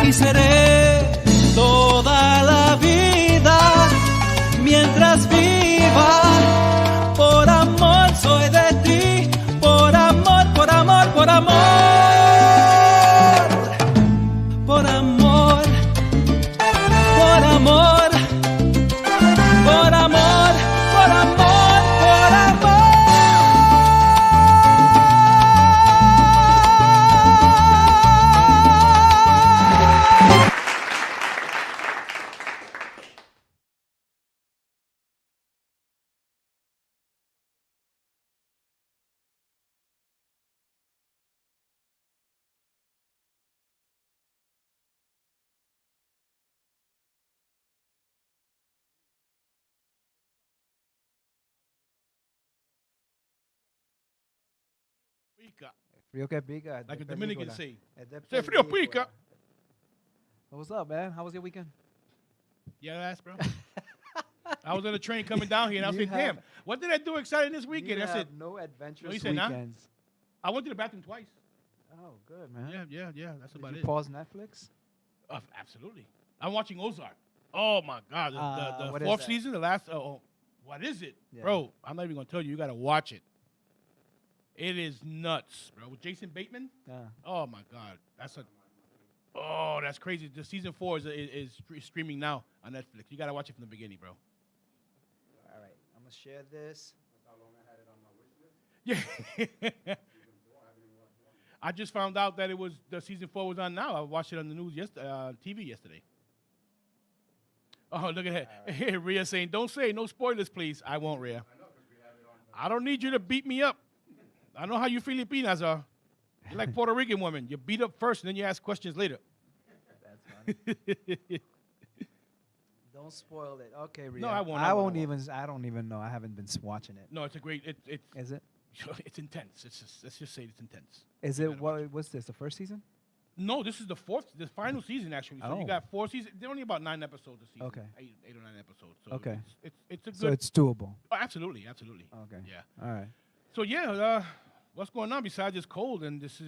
y seré toda la vida mientras viva. Por amor soy de ti, por amor, por amor, por amor. Por amor, por amor, por amor, por amor, por amor. Pica, Frío que pica. like de the Dominicans película. say. Es de Say frío película. pica. What's up, man? How was your weekend? Yeah, that's bro. I was on a train coming down here, and I was You saying, "Damn, have- what did I do exciting this You weekend?" I said, have no adventurous you said nah? weekends. "I went to the bathroom twice." Oh, good, man. Yeah. That's Did about you it. pause Netflix? Absolutely. I'm watching Ozark. Oh my God, the what is fourth that? season, the last. What is it, Yeah. bro? I'm not even gonna tell you. You gotta watch it. It is nuts, bro. With Jason Bateman. Oh my God, that's crazy. The season 4 is streaming now on Netflix. You gotta watch it from the beginning, bro. All right, I'm gonna share this. Yeah. I just found out that the season 4 was on now. I watched it on the news TV yesterday. Oh, look at that. Rhea saying, "Don't say no spoilers, please." I won't, Rhea. I don't need you to beat me up. I know how you Filipinas are. You're like Puerto Rican women. You beat up first, and then you ask questions later. That's funny. Don't spoil it. Okay, Rhea. No, I won't. I won't even. I don't even know. I haven't been watching it. No, it's a great. Is it? It's intense. Let's just say it's intense. Is You it gotta watch what's this? The first season? No, this is the final season actually. So Oh. you got 4 seasons. They're only about 9 episodes a season. Okay. 8 or 9 episodes. So Okay. It's a good. So it's doable. Oh, absolutely. Okay. Yeah. All right. So yeah, what's going on besides this cold and this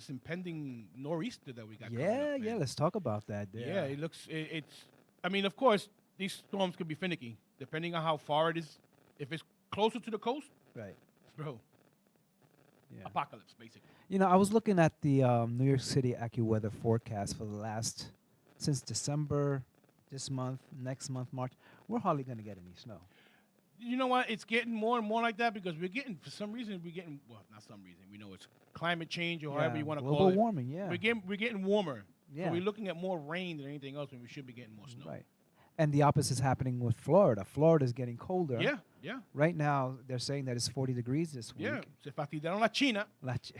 impending nor'easter that we got? coming Yeah, up, yeah. man? Let's talk about that. Yeah, it looks. It's. I mean, of course, these storms could be finicky depending on how far it is. If it's closer to the coast, Right. bro, Yeah. apocalypse basically. You know, I was looking at the New York City AccuWeather forecast for since December, this month, next month, March. We're hardly going to get any snow. You know what? It's getting more and more like that because for some reason, well, not some reason. We know it's climate change or however you want to call global it. warming, yeah. We're getting warmer. Yeah. So we're looking at more rain than anything else when we should be getting more snow. Right. And the opposite is happening with Florida. Florida is getting colder. Yeah. Right now, they're saying that it's 40 degrees this week. Yeah. Se fastidiaron la China. Let's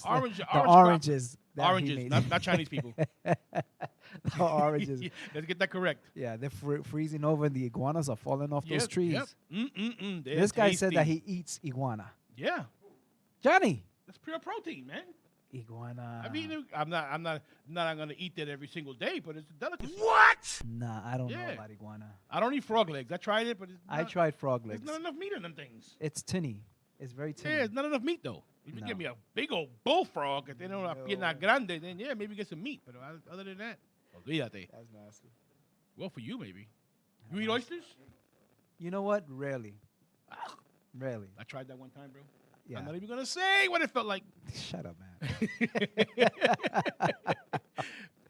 orange- the orange crop. oranges. that he Oranges, made. not Chinese people. The oranges. Let's get that correct. Yeah, they're freezing over, and the iguanas are falling off those trees. Yep. They're This guy said that tasty. he eats iguana. Yeah. Johnny, That's pure protein, man. iguana. I mean, I'm not gonna eat that every single day, but it's a delicacy. Nah, I don't know Yeah. about iguana. I don't eat frog legs. I tried it, but I tried frog There's legs. not enough meat in them things. It's tinny. It's very tinny. Yeah, it's not enough meat though. If you No. give me a big old bullfrog, and they don't have No. pierna grande, then yeah, maybe get some meat. But other than that, olvídate. That's nasty. Well, for you maybe. You eat oysters? You know what? Rarely. Rarely. I tried that one time, bro. Yeah. I'm not even gonna say what it felt like. Shut up, man.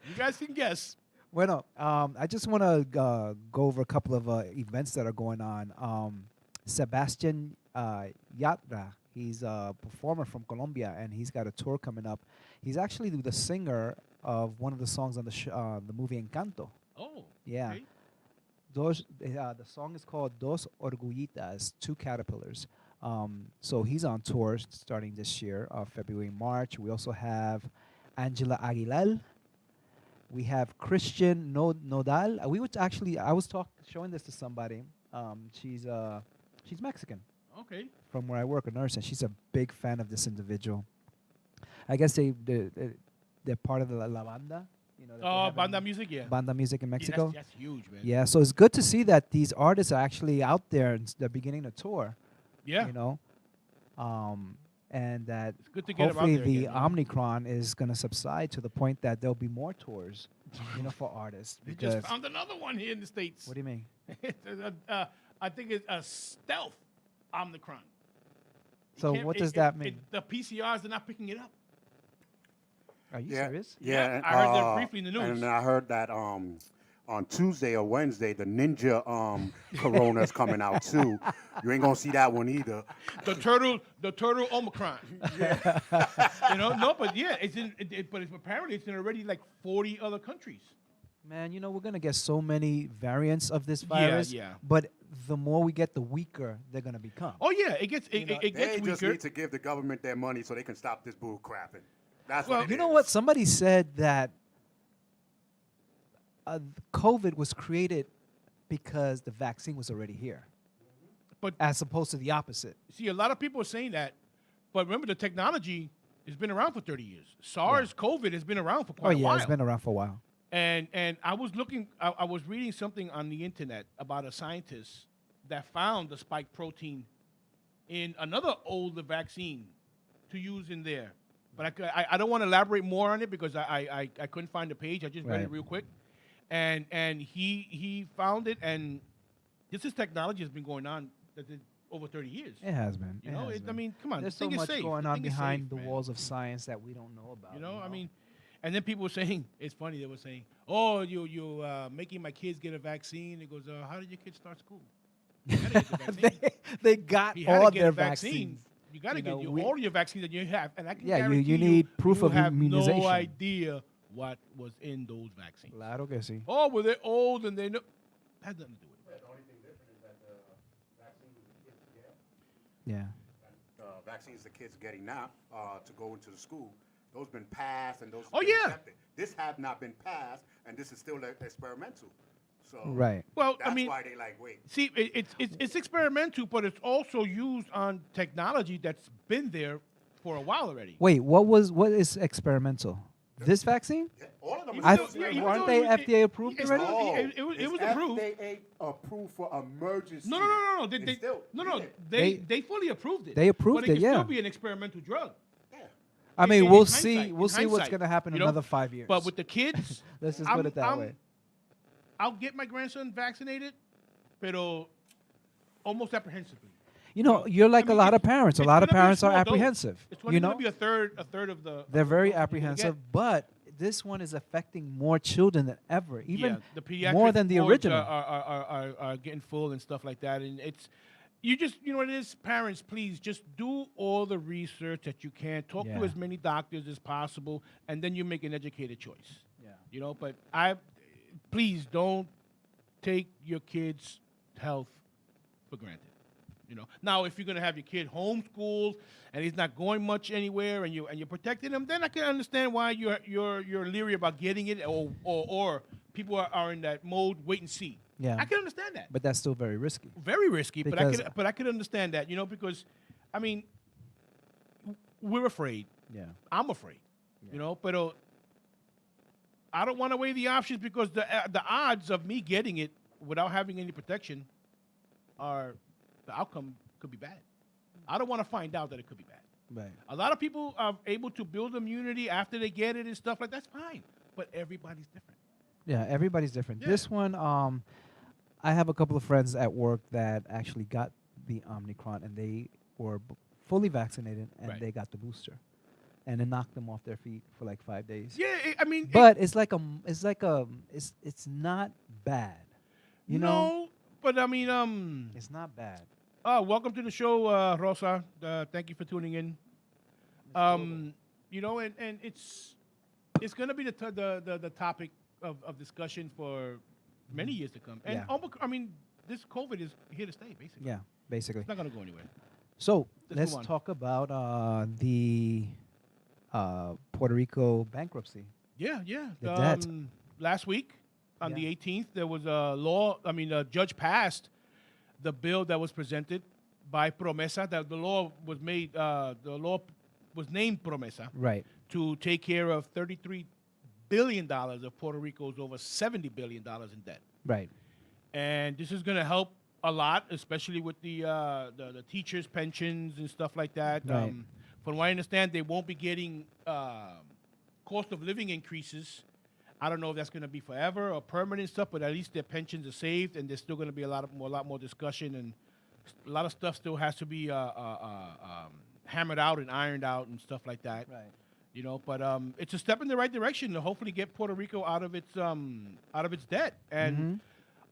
You guys can guess. Bueno, I just want to go over a couple of events that are going on. Sebastian Yatra, he's a performer from Colombia, and he's got a tour coming up. He's actually the singer of one of the songs on the movie Encanto. Oh. Yeah. Okay. The song is called Dos Orgullitas, Two Caterpillars. So he's on tour starting this year, February, March. We also have Angela Aguilar. We have Christian Nodal. I was showing this to somebody. She's Mexican. Okay. From where I work, a nurse, and she's a big fan of this individual. I guess they're part of the La Banda. You know, that they have banda in music, yeah. Banda music in Mexico. Yeah, that's huge, man. Yeah, so it's good to see that these artists are actually out there and they're beginning to tour. Yeah. You know, and that It's good to get 'em out hopefully there the again, you know? Omicron is going to subside to the point that there'll be more tours, for artists. They Because just found another one here in the States. what do you mean? I think it's a stealth Omicron. So what does that mean? The PCRs are not picking it up. Are you serious? Yeah, I heard that briefly in the news. And I heard that on Tuesday or Wednesday, the Ninja Corona is coming out too. You ain't gonna see that one either. The turtle Omicron. No, but yeah, apparently it's in already like 40 other countries. Man, we're gonna get so many variants of this virus. yeah. But the more we get, the weaker they're gonna become. Oh yeah, it gets They weaker. just need to give the government their money so they can stop this bull crapping. That's Well, what it You know is. what? Somebody said that COVID was created because the vaccine was already here, But as opposed to the opposite. see, a lot of people are saying that, but remember the technology has been around for 30 years. SARS-CoV has been around for quite a while. It's been around for a while. And I was I was reading something on the internet about a scientist that found the spike protein in another older vaccine to use in there. But I don't want to elaborate more on it because I couldn't find the page. I just read it Right. real quick. And he found it, and this technology has been going on over 30 years. It has been. You know, I mean, come on. There's the so thing is much safe. going The on thing is behind safe, the man. walls of science that we don't know about. You know, I mean, and then people were saying, it's funny, they were saying, oh, you making my kids get a vaccine. It goes, how did your kids start school? You gotta get the vaccine. they got You had all to get their a vaccine. vaccines. You got to You know, get we- all your vaccines that you have. And I can Yeah, you guarantee need proof you of have immunization. no idea what was in those vaccines. Claro que sí. Oh, well, they're old and they know. Has nothing to do with it. The only thing different is that the vaccines the kids get, Yeah. vaccines the kids getting now to go into the school, those been passed and those. Oh, been yeah. accepted. This have not been passed, and this is still experimental. So Right. Well, that's I mean, why they like wait. see, it's experimental, but it's also used on technology that's been there for a while already. Wait, what is experimental? This vaccine? Yeah, all of them. Even I though- th- yeah, even weren't though they it- FDA approved it's already? still- it was It's approved. FDA approved for emergency. No. It's still- yeah. They fully approved it. They approved but it it, can yeah. still be an experimental drug. Yeah. I mean, in we'll hindsight, see. in We'll see what's hindsight, going to happen you in know? another 5 years. But with the kids, Let's just put it that way. I'll get my grandson vaccinated, pero almost apprehensively. You're like I mean, a lot of parents. A it's lot of gonna be a parents are small dose. apprehensive. It's You only know, going to be a third of the. they're very of the dose you're gonna apprehensive. get. But this one is affecting more children than ever, even Yeah, the pediatric more than the wards original. are getting full and stuff like that, and it's. You just, what it is, parents, please just do all the research that you can. Talk to Yeah. as many doctors as possible, and then you make an educated choice. Yeah. But please don't take your kid's health for granted. Now if you're gonna have your kid homeschooled and he's not going much anywhere, and you're protecting him, then I can understand why you're leery about getting it, or people are in that mode wait and see. Yeah. I can understand that. But that's still very risky. Very risky, Because- but I could understand that, because I mean we're afraid. Yeah. I'm afraid, but I don't want to weigh the options because the odds of me getting it without having any protection the outcome could be bad. I don't want to find out that it could be bad. Right. A lot of people are able to build immunity after they get it and stuff like that's fine, but everybody's different. Yeah, everybody's different. Yeah. This one, I have a couple of friends at work that actually got the Omicron, and they were fully vaccinated, and Right. they got the booster, and it knocked them off their feet for like 5 days. Yeah, I mean, But it's not bad. You know, no, but I mean, it's not bad. welcome to the show, Rosa. Thank you for tuning in. And it's going to be the topic of discussion for many years to come. And Yeah. this COVID is here to stay, basically. Yeah, basically. It's not going to go anywhere. So Let's let's move on. talk about the Puerto Rico bankruptcy. Yeah. The debt. Last week, on Yeah. the 18th, there was a judge passed the bill that was presented by Promesa. That the law was named Promesa Right. to take care of $33 billion of Puerto Rico's over $70 billion in debt. Right. And this is going to help a lot, especially with the teachers' pensions and stuff like that. Right. From what I understand, they won't be getting cost of living increases. I don't know if that's going to be forever or permanent stuff, but at least their pensions are saved, and there's still going to be a lot more discussion, and a lot of stuff still has to be hammered out and ironed out and stuff like that. Right. You know, but it's a step in the right direction to hopefully get Puerto Rico out of its debt, and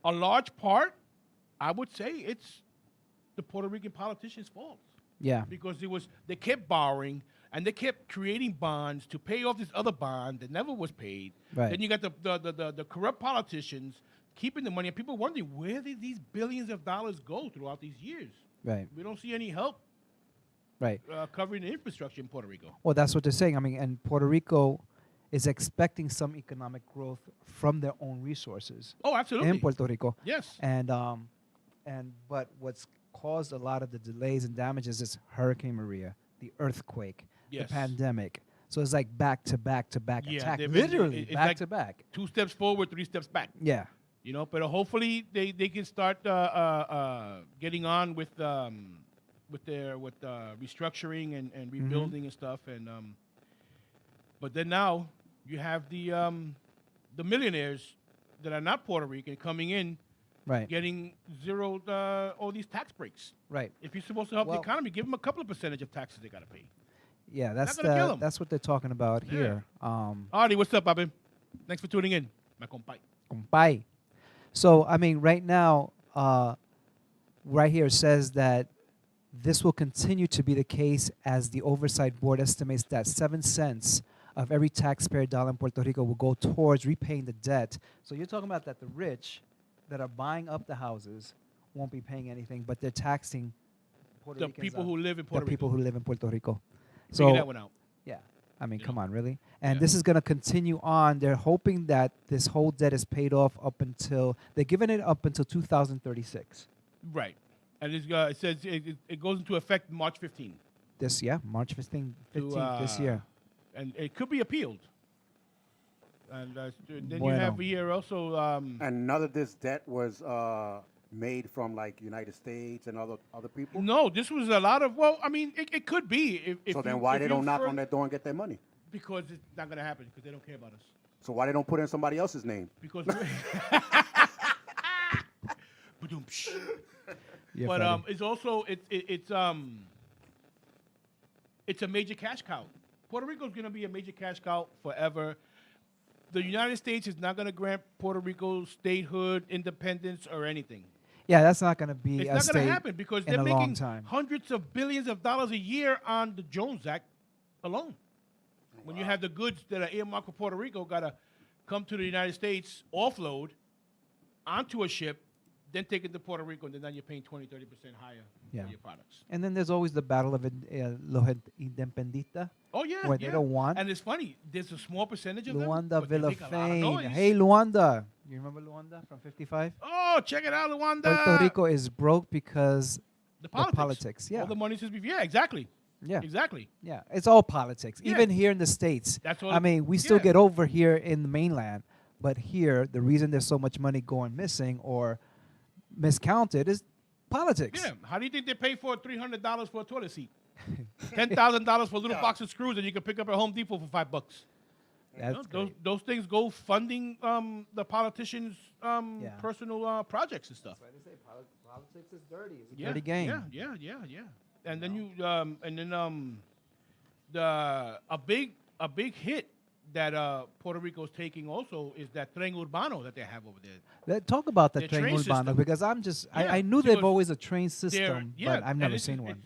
a large part, I would say, it's the Puerto Rican politicians' fault. Yeah. Because they kept borrowing and they kept creating bonds to pay off this other bond that never was paid. Right. Then you got the corrupt politicians keeping the money, and people wondering where did these billions of dollars go throughout these years. Right. We don't see any help. Right. Covering the infrastructure in Puerto Rico. Well, that's what they're saying. I mean, and Puerto Rico is expecting some economic growth from their own resources. Oh, absolutely. In Puerto Rico. Yes. But what's caused a lot of the delays and damages is Hurricane Maria, the earthquake, Yes. the pandemic. So it's like back to back to back Yeah, attack, they've been- literally it's back like to back. 2 steps forward, 3 steps back. Yeah. You know, but hopefully they can start getting on with their restructuring and rebuilding and stuff. And but then now you have the millionaires that are not Puerto Rican coming in, Right. getting zeroed all these tax breaks. Right. If you're supposed to help Well- the economy, give them a couple of percentage of taxes they got to pay. Yeah, that's gonna kill 'em. that's what they're talking about Yeah. here. Artie, what's up, Bobby? Thanks for tuning in. My compay. Compay. So, I mean, right now, right here it says that this will continue to be the case as the Oversight Board estimates that 7 cents of every taxpayer dollar in Puerto Rico will go towards repaying the debt. So you're talking about that the rich that are buying up the houses won't be paying anything, but they're taxing Puerto The Ricans people out. who live in The Puerto Rico. people who live in Puerto Rico. Figure that one out. Yeah. I mean, You come know? on, really? And Yeah. this is going to continue on. They're hoping that this whole debt is paid off up until, they're giving it up until 2036. Right. And it says it goes into effect March 15th. March 15th To, this year. And it could be appealed. And then you Bueno. have here also. And none of this debt was made from like United States and other people. No, this was a lot of. Well, I mean, it could be. If So you- then why if they you don't knock fur- on their door and get their money? Because it's not going to happen because they don't care about us. So why they don't put in somebody else's name? Because. Ba-doom-psh. Yeah, But Freddie. it's also it's a major cash cow. Puerto Rico is going to be a major cash cow forever. The United States is not going to grant Puerto Rico statehood, independence, or anything. Yeah, that's not going to be It's a not state going to happen because in they're a long making time. hundreds of billions of dollars a year on the Jones Act alone. When you have the goods that are earmarked for Puerto Rico, got to come to the United States, offload onto a ship, then take it to Puerto Rico, and then you're paying 20, 30% higher Yeah. for your products. And then there's always the battle of los independistas, Oh, yeah. where they yeah. don't want. And it's funny, there's a small percentage of Luanda them, but they make a lot of Villafane. noise. Hey, Luanda. You remember Luanda from 55? Oh, check it out, Luanda. Puerto Rico is broke because The the politics. politics. Yeah. All the money is yeah, exactly. Yeah. Exactly. Yeah, it's all politics. Yeah. Even here in the States. That's all I mean, we still yeah. get over here in the mainland, but here, the reason there's so much money going missing or miscounted is politics. Yeah. How do you think they pay for $300 for a toilet seat? $10,000 for a little box of screws that you can pick up at Home Depot for $5. That's Those things go funding the politicians' Yeah. personal projects and stuff. They say politics is dirty. It's a Yeah, dirty game. Yeah. And then a big hit that Puerto Rico is taking also is that tren urbano that they have over there. Let's talk about the Their train train urbano system. because Yeah, I knew they've because always a train system, yeah, but I've and never it's- seen one.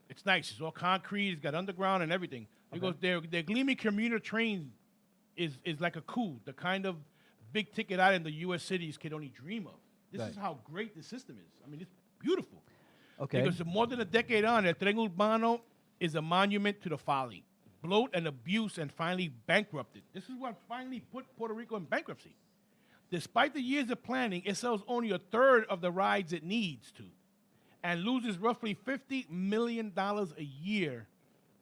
It's nice. It's all concrete. It's got underground and everything. Because their Gleamy commuter train is like a coup, the kind of big ticket item the U.S. cities can only dream of. This Right. is how great the system is. I mean, it's beautiful. Okay. Because more than a decade on, El Tren Urbano is a monument to the folly, bloat and abuse, and finally bankrupted. This is what finally put Puerto Rico in bankruptcy. Despite the years of planning, it sells only a third of the rides it needs to and loses roughly $50 million a year.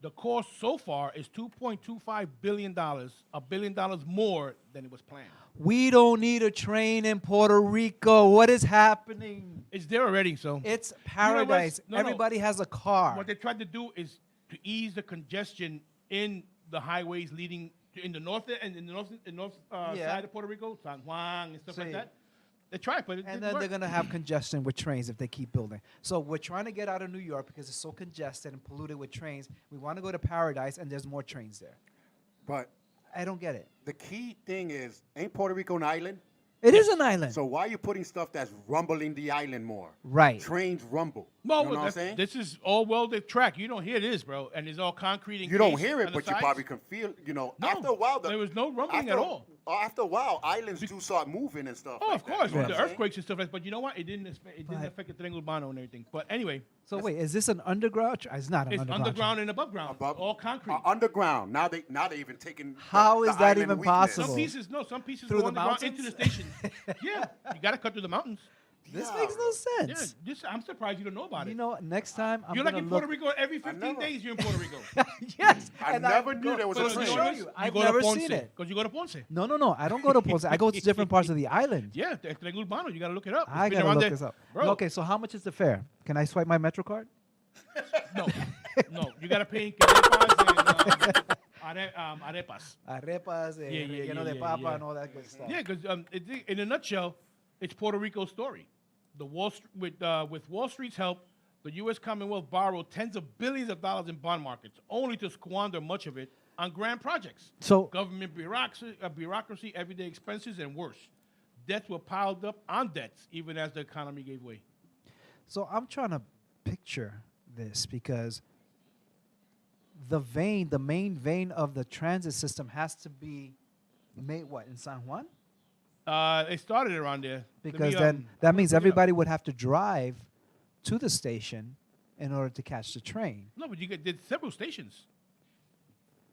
The cost so far is $2.25 billion, $1 billion more than it was planned. We don't need a train in Puerto Rico. What is happening? It's there already, so. It's know what? paradise. No. Everybody has a car. What they tried to do is to ease the congestion in the highways leading in the north and in the north side of Puerto Rico, San Juan and stuff like that. They tried, but it And didn't then work. they're going to have congestion with trains if they keep building. So we're trying to get out of New York because it's so congested and polluted with trains. We want to go to Paradise, and there's more trains there. But I don't get it. the key thing is, ain't Puerto Rico an island? It is an island. So why are you putting stuff that's rumbling the island more? Right. Trains rumble. No, you know what I'm saying? this is all welded track. You don't hear this, bro, and it's all concrete. And You don't hear it, but you probably can feel. No, after a while, there was no rumbling at all. After a while, islands do start moving and stuff. Oh, like of course, that, you know with the what I'm saying? earthquakes and stuff like that. But you know what? It didn't affect the Triángulo Urbano and everything. But anyway, So wait, is this an underground? It's not an it's underground. underground and above ground, all concrete. Underground. Now they even taking. How the is that island even weakness. possible? Some pieces Through go the underground into the mountains? station. Yeah, you got to cut through the mountains. This Yeah. makes no Yeah, sense. I'm surprised you don't know about You it. know, next time I'm You're like gonna in look. Puerto Rico every 15 never- days. You're in Puerto Rico. Yes. I and never knew there was but a to train. show you, I've go never to Ponce, seen it. because you go to Ponce. No. I don't go to Ponce. I go to different parts of the island. Yeah, the Triángulo Urbano. You got to look it up. I It's been gotta around look there. this up. Bro, Okay, so how much is the fare? Can I swipe my Metro card? No, no. You got to pay in querepas and arepas. Arepas, Yeah, relleno de yeah, papa, yeah. and all that good stuff. Yeah, because in a nutshell, it's Puerto Rico's story. The with Wall Street's help, the U.S. Commonwealth borrowed tens of billions of dollars in bond markets, only to squander much of it on grand projects. So Government bureaucracy, everyday expenses, and worse. Debts were piled up on debts, even as the economy gave way. So I'm trying to picture this because the main vein of the transit system has to be made in San Juan? They started around there. Because then that means everybody would have to drive to the station in order to catch the train. No, but there's several stations.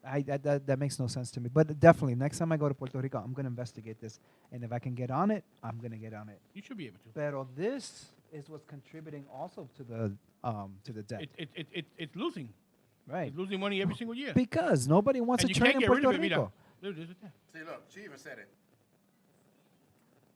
That makes no sense to me. But definitely, next time I go to Puerto Rico, I'm going to investigate this. And if I can get on it, I'm going to get on it. You should be able to. Pero this is what's contributing also to the debt. It's losing. Right. It's losing money every single year. Because nobody wants And a you train can't in get rid Puerto of it. Rico. Mira. There's it there. See, look, she even said it.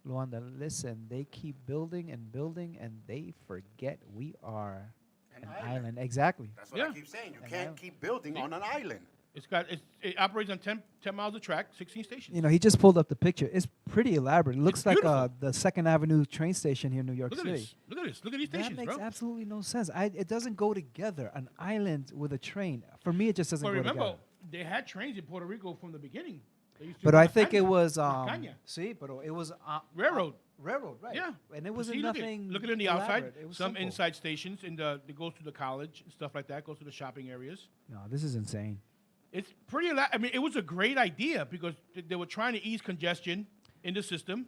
Luanda, listen, they keep building and building, and they forget we are an island. Exactly. That's what I Yeah. keep saying. You An can't island. keep building on an island. It operates on 10 miles of track, 16 stations. You know, he just pulled up the picture. It's pretty elaborate. It looks It's like beautiful. the Second Avenue train station here in New York Look at City. this. Look at this. Look at these That stations, makes bro. absolutely no sense. It doesn't go together. An island with a train. For me, it just doesn't But go remember, together. they had trains in Puerto Rico from the beginning. They used to But run I a think it caña. was La caña. pero it was Railroad. railroad, right? Yeah. And it But wasn't see, nothing. Look at it on the outside. elaborate. It was Some simple. inside stations that goes to the college and stuff like that. Goes to the shopping areas. No, this is insane. It's pretty. I mean, it was a great idea because they were trying to ease congestion in the system.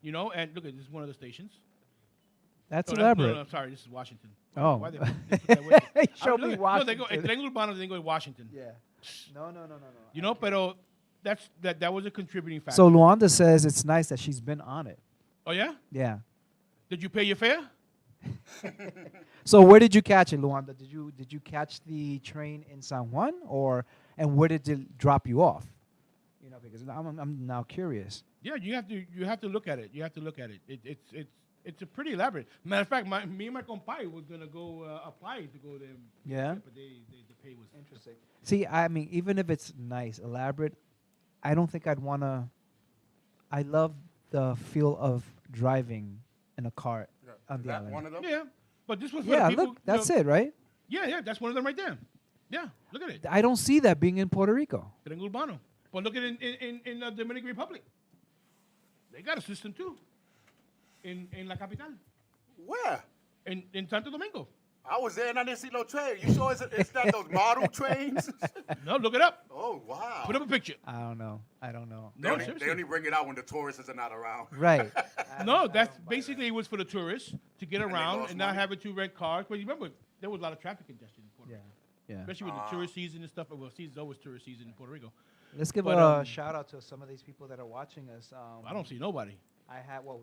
You know, and look at this is one of the stations. That's Oh, elaborate. No, sorry, this is Washington. Oh. Why they put that way? Show Look me at- No, Washington. they go. El Triángulo Urbano, they go to Washington. Yeah. No. You know, pero that was a contributing factor. So Luanda says it's nice that she's been on it. Oh yeah? Yeah. Did you pay your fare? So where did you catch it, Luanda? Did you catch the train in San Juan, and where did it drop you off? You know, because I'm now curious. Yeah, you have to look at it. You have to look at it. It's a pretty elaborate. Matter of fact, me and my compadre was gonna go apply to go there. Yeah? But the pay was Interesting. See, I mean, even if it's nice, elaborate, I don't think I'd wanna. I love the feel of driving in a car on Is the that island. one of them? Yeah, but this was for Yeah, the people. look, that's it, right? Yeah, that's one of them right there. Yeah, look at it. I don't see that being in Puerto Rico. Triángulo Urbano. But look at it in the Dominican Republic. They got a system too. In La Capital. Where? In Santo Domingo. I was there and I didn't see no train. You sure it's not those model trains? No, look it up. Oh, wow. Put up a picture. I don't know. They, No, only, seriously. they only bring it out when the tourists are not around. Right. No, that's basically it was for the tourists to get And they around lost and not money? having to rent cars. But you remember, there was a lot of traffic congestion in Puerto Yeah. Rico, Yeah. especially with the tourist season and stuff. Well, season's always tourist season in Puerto Rico. Let's give But, a shout out to some of these people that are watching us. I don't see nobody.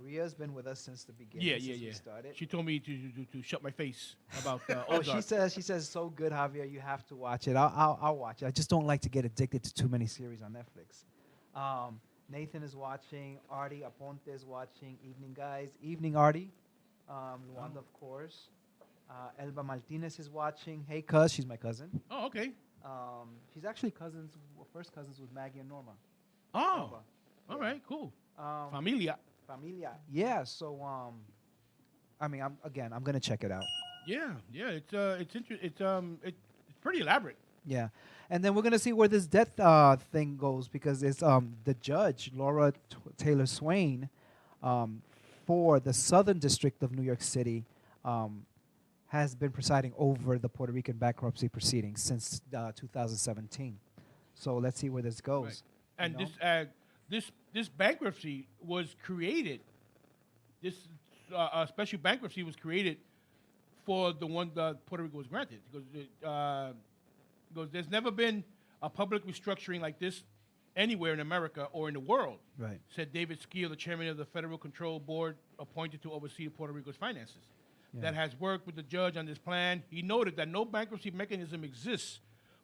Ria's been with us since the beginning. Yeah, since we yeah. started. She told me to shut my face about Oh, Ozark. she says so good, Javier. You have to watch it. I'll watch it. I just don't like to get addicted to too many series on Netflix. Nathan is watching. Artie Aponte is watching. Evening guys. Evening Artie. Luanda, of course. Elba Martinez is watching. Hey, cuz, she's my cousin. Oh, okay. She's actually first cousins with Maggie and Norma. Oh, Elba. all right, cool. Um, Familia. Familia. Yeah. So, I mean, I'm gonna check it out. Yeah, yeah. It's pretty elaborate. Yeah, and then we're gonna see where this death thing goes because it's the judge Laura Taylor Swain, for the Southern District of New York City, has been presiding over the Puerto Rican bankruptcy proceedings since 2017. So let's see where this goes. Right. And you know? this bankruptcy was created. This special bankruptcy was created for the one that Puerto Rico was granted because there's never been a public restructuring like this anywhere in America or in the world. Right. Said David Skeel, the chairman of the Federal Control Board appointed to oversee Puerto Rico's finances. Yeah. That has worked with the judge on this plan. He noted that no bankruptcy mechanism exists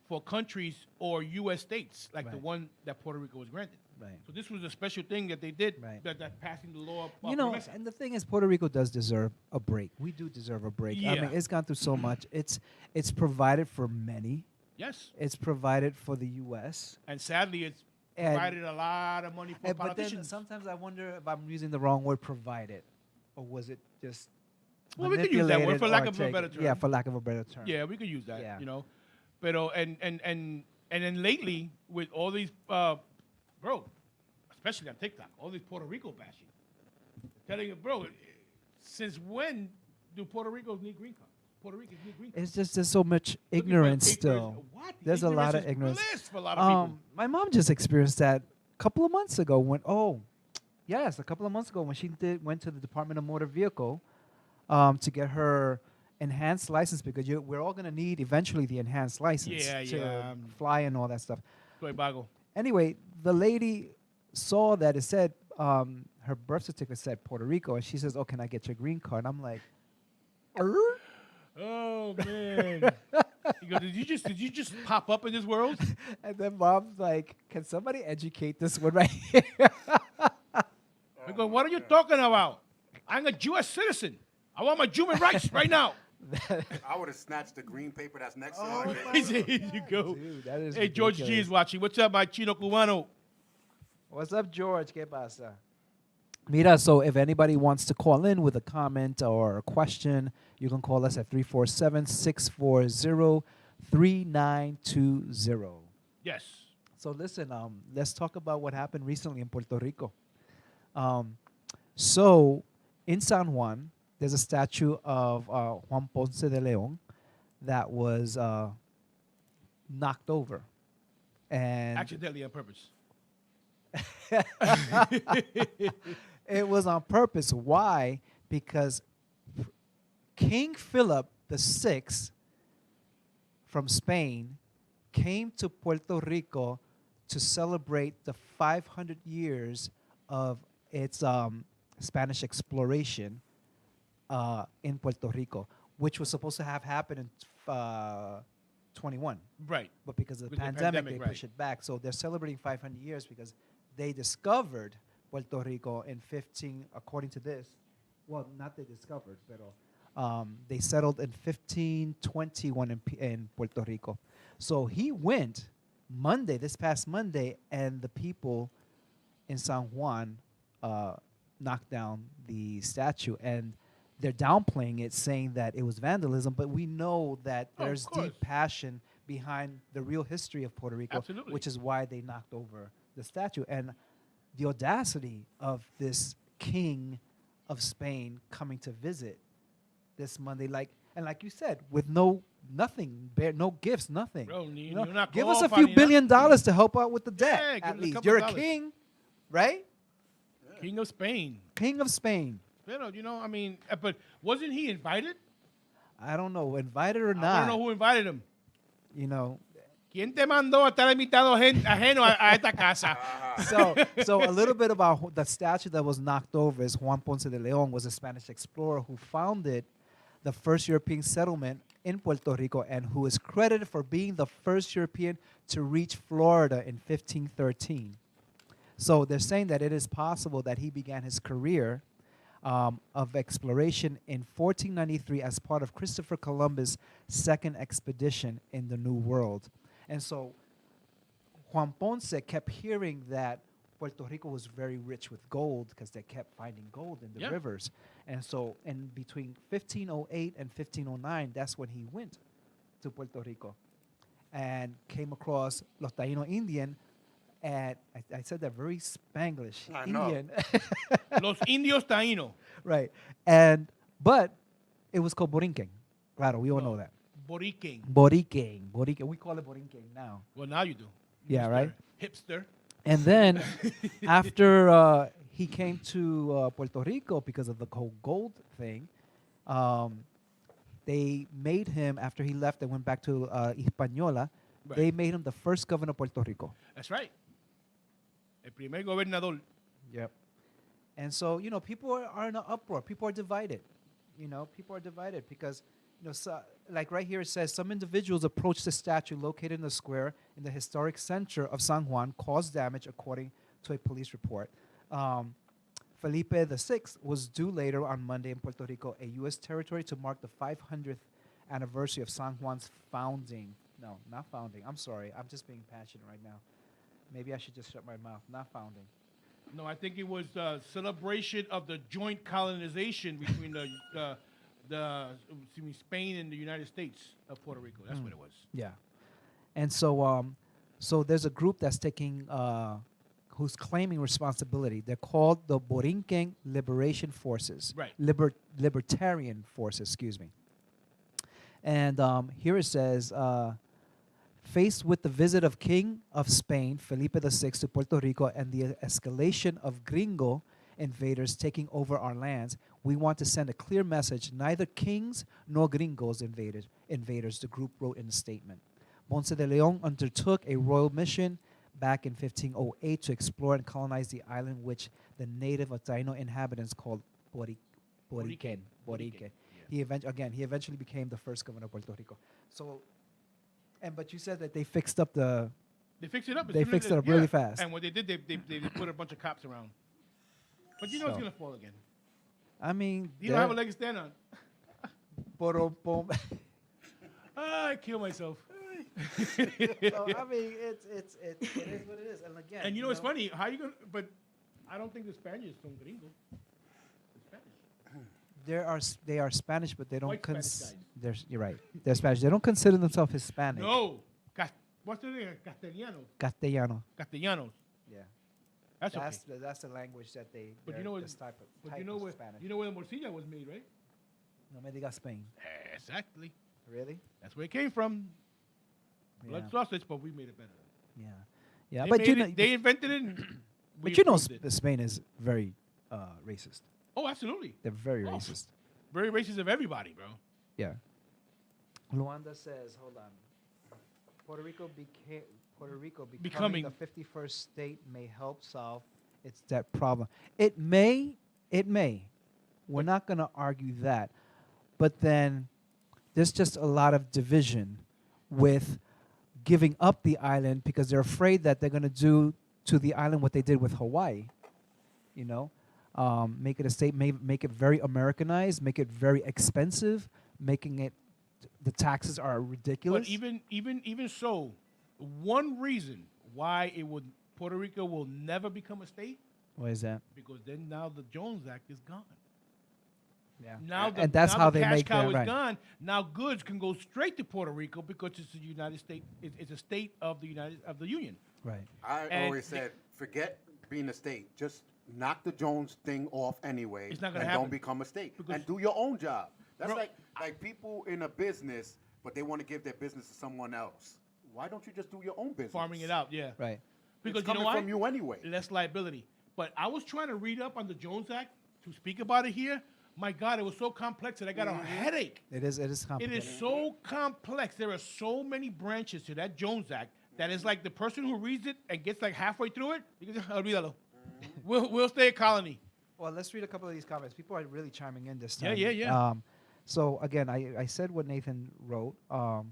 for countries or U.S. states like the Right. one that Puerto Rico was granted. Right. So this was a special thing that they did, Right. that passing the law. You know, and the thing is, Puerto Rico does deserve a break. We do deserve a break. I Yeah. mean, it's gone through so much. It's provided for many. yes, It's provided for the U.S. and sadly, it's And- provided a lot of money for But then politicians. sometimes I wonder if I'm using the wrong word, provided, or was it just Well, we could use that word manipulated for lack or of a better taken? Yeah, term. for lack of a better term. Yeah, we could use that. Yeah. You know, but and then lately with all these bro, especially on TikTok, all these Puerto Rico bashing, telling you, bro, since when do Puerto Ricos need green cards? Puerto Ricans need green cards. It's just there's so much Looking for ignorance papers. still. What? There's a lot of is ignorance. bliss for a lot of people. My mom just experienced that a couple of months ago a couple of months ago when she went to the Department of Motor Vehicle to get her enhanced license because we're all going to need eventually the enhanced license Yeah, to yeah, fly and all that stuff. Soy vago. Anyway, the lady saw that it said her birth certificate said Puerto Rico, and she says, "Oh, can I get your green card?" I'm like, Oh man. He goes, did you just pop up in this world? and then mom's like, "Can somebody educate this one right here?" I go, what are you talking about? I'm a U.S. citizen. I want my human rights right now. I would have snatched the green paper that's next to Oh, it. Here you go. Dude, that is Hey, George G ridiculous. is watching. What's up, my Chino Cubano? What's up, George? ¿Qué pasa? Mira, so if anybody wants to call in with a comment or a question, you can call us at 347-640-3920. Yes. So listen, let's talk about what happened recently in Puerto Rico. So in San Juan, there's a statue of Juan Ponce de Leon that was knocked over. And Accidentally on purpose. it was on purpose. Why? Because King Philip VI from Spain came to Puerto Rico to celebrate the 500 years of its Spanish exploration in Puerto Rico, which was supposed to have happened in 21. Right. But because of the With the pandemic, pandemic, they right. pushed it back. So they're celebrating 500 years because they discovered Puerto Rico in 15, according to this. Well, not they discovered, but they settled in 1521 in Puerto Rico. So he went this past Monday, and the people in San Juan knocked down the statue. And they're downplaying it, saying that it was vandalism, but we know that Oh, of there's course. deep passion behind the real history of Puerto Rico, Absolutely. which is why they knocked over the statue. And the audacity of this king of Spain coming to visit this Monday, like you said, with nothing, no gifts, nothing. Bro, You know, you're not give us a qualified, few you're $1 not- billion to help out with the debt. Yeah, give at us a least couple you're a dollars. king, right? King of Spain. King of Spain. You know, I mean, but wasn't he invited? I don't know, invited or I not. don't know who invited him. You know, ¿Quién te mandó a estar invitado ajeno a esta casa? so a little bit about the statue that was knocked over is Juan Ponce de Leon was a Spanish explorer who founded the first European settlement in Puerto Rico and who is credited for being the first European to reach Florida in 1513. So they're saying that it is possible that he began his career of exploration in 1493 as part of Christopher Columbus' second expedition in the New World. And so Juan Ponce kept hearing that Puerto Rico was very rich with gold because they kept finding gold in the rivers. And so in between 1508 and 1509, that's when he went to Puerto Rico and came across Los Taino Indian. And I said that very Spanglish. I know. Indian. Los Indios Taíno. Right. But it was called Borinquen. Claro, we all know that. Boriquen. Boriquen. We call it Borinquen now. Well, now you do. Yeah, Hipster. right? Hipster. And then after he came to Puerto Rico because of the whole gold thing, they made him, after he left and went back to Hispaniola, they made him the first governor of Puerto Rico. That's right. El primer gobernador. Yep. And so, people are in an uproar. People are divided. People are divided because, like right here it says, some individuals approached the statue located in the square in the historic center of San Juan, caused damage according to a police report. Felipe VI was due later on Monday in Puerto Rico, a U.S. territory, to mark the 500th anniversary of San Juan's founding. No, not founding. I'm sorry. I'm just being passionate right now. Maybe I should just shut my mouth. Not founding. No, I think it was celebration of the joint colonization between Spain and the United States of Puerto Rico. That's what it was. Yeah. And so so there's a group that's taking who's claiming responsibility. They're called the Borinquen Liberation Forces. Right. Libertarian Forces, excuse me. And here it says, faced with the visit of King of Spain, Felipe VI, to Puerto Rico and the escalation of gringo invaders taking over our lands, we want to send a clear message. Neither kings nor gringos invaders, the group wrote in a statement. Ponce de Leon undertook a royal mission back in 1508 to explore and colonize the island, which the native Taino inhabitants called Boriquen. He eventually became the first governor of Puerto Rico. So, but you said that they fixed up the. They fixed it up. They fixed it up really fast. And what they did, they put a bunch of cops around. But it's gonna fall again. I mean, you don't have a leg to stand on. I I kill myself. so, I mean, it is what it is. And again, and it's funny. How you gonna? But I don't think the Spaniards from gringo. They are Spanish, but they don't. You're right. They're Spanish. They don't consider themselves Hispanic. No. What's the name? Castellano. Castellanos. Yeah. That's the language that they. But you know what? You know where the morcilla was made, right? No me digas Spain. Exactly. Really? That's where it came from. Blood sausage, but we made it better. Yeah. Yeah, they invented it. But Spain is very racist. Oh, absolutely. They're very racist. Very racist of everybody, bro. Yeah. Luanda says, hold on. Puerto Rico becoming the 51st state may help solve its debt problem. It may. We're not going to argue that. But then there's just a lot of division with giving up the island because they're afraid that they're going to do to the island what they did with Hawaii. Make it a state, make it very Americanized, make it very expensive, making it the taxes are ridiculous. But even so, one reason why Puerto Rico will never become a state. Why is that? Because then now the Jones Act is gone. Yeah. And that's how they make cash cow their is gone. Now goods can go straight to Puerto Rico because it's a United States. It's a state of the Union. Right. I always said, forget being a state. Just knock the Jones thing off anyway. It's not gonna and happen. don't become a state. And do your own job. That's Bro, like people in a business, but they want to give their business to someone else. Why don't you just do your own business? Farming it out, yeah. Right. Because it's coming from you anyway. Less liability. But I was trying to read up on the Jones Act to speak about it here. My God, it was so complex that I got a headache. It is complex. It is so complex. There are so many branches to that Jones Act that is like the person who reads it and gets like halfway through it, you can just, olvídalo. We'll stay a colony. Well, let's read a couple of these comments. People are really chiming in this time. Yeah. So again, I said what Nathan wrote. Of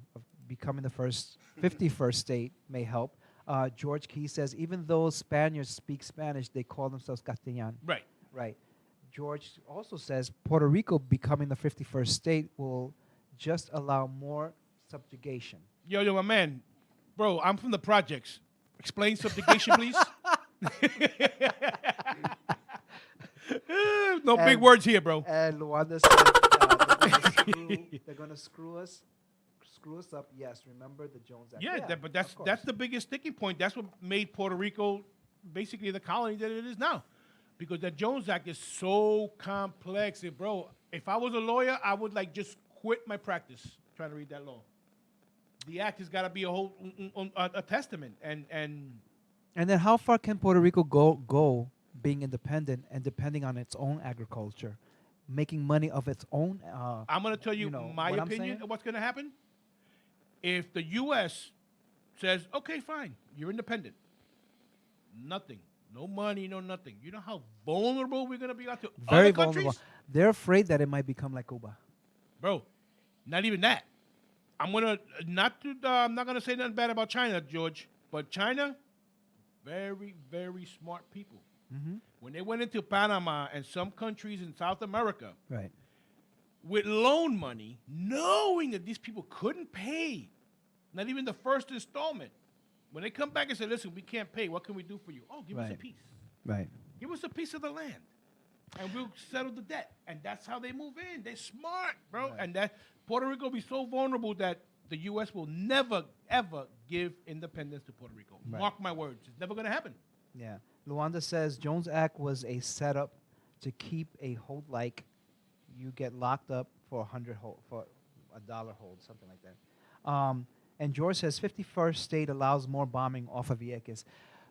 becoming the 51st state may help. George Key says even though Spaniards speak Spanish, they call themselves Castellan. Right. Right. George also says Puerto Rico becoming the 51st state will just allow more subjugation. Yo, my man, bro, I'm from the projects. Explain subjugation, please. No big words here, bro. And Luanda says they're gonna screw us up. Yes, remember the Jones Act. Yeah, but that's the biggest sticking point. That's what made Puerto Rico basically the colony that it is now, because the Jones Act is so complex. Bro, if I was a lawyer, I would like just quit my practice trying to read that law. The act has got to be a whole a testament, and then how far can Puerto Rico go being independent and depending on its own agriculture, making money of its own? I'm going to tell you, my opinion of what's going to happen. If the U.S. says, okay, fine, you're independent, nothing, no money, no nothing. You know how vulnerable we're going to be out to Very other countries? vulnerable. They're afraid that it might become like Cuba. Bro, not even that. I'm not gonna say nothing bad about China, George, but China, very, very smart people. Mm-hmm. When they went into Panama and some countries in South America, Right. with loan money, knowing that these people couldn't pay, not even the first installment, when they come back and say, "Listen, we can't pay. What can we do for you?" Oh, give us a piece. Right. Give us a piece of the land, and we'll settle the debt. And that's how they move in. They're smart, bro. Right. And that Puerto Rico will be so vulnerable that the U.S. will never, ever give independence to Puerto Rico. Right. Mark my words. It's never going to happen. Yeah. Luanda says Jones Act was a setup to keep a hold like you get locked up for $100 hold, something like that. And George says 51st state allows more bombing off of Vieques.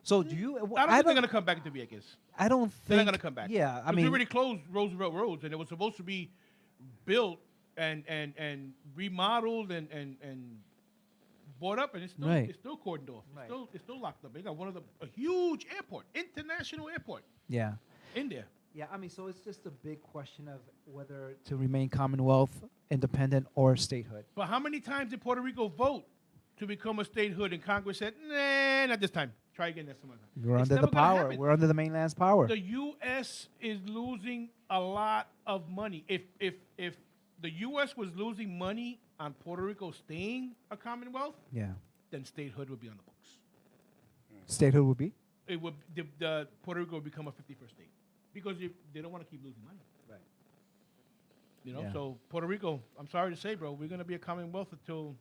So do you? I don't think they're going to come back into Vieques. I don't think They're not going to come back. Yeah, I we mean, already closed Roosevelt Roads, and it was supposed to be built and remodeled and bought up, and it's still cordoned off. It's still locked up. They got a huge airport, international airport. Yeah. In there. Yeah, I mean, so it's just a big question of whether to remain Commonwealth, independent, or statehood. But how many times did Puerto Rico vote to become a statehood, and Congress said, "Nah, not this time. Try again next time." We're under the power. We're under the mainland's power. The U.S. is losing a lot of money. If the U.S. was losing money on Puerto Rico staying a Commonwealth, then statehood would be on the books. Statehood would be? It would the Puerto Rico would become a 51st state because they don't want to keep losing money. Right. You know, so Puerto Rico, I'm sorry to say, bro, we're going to be a Commonwealth until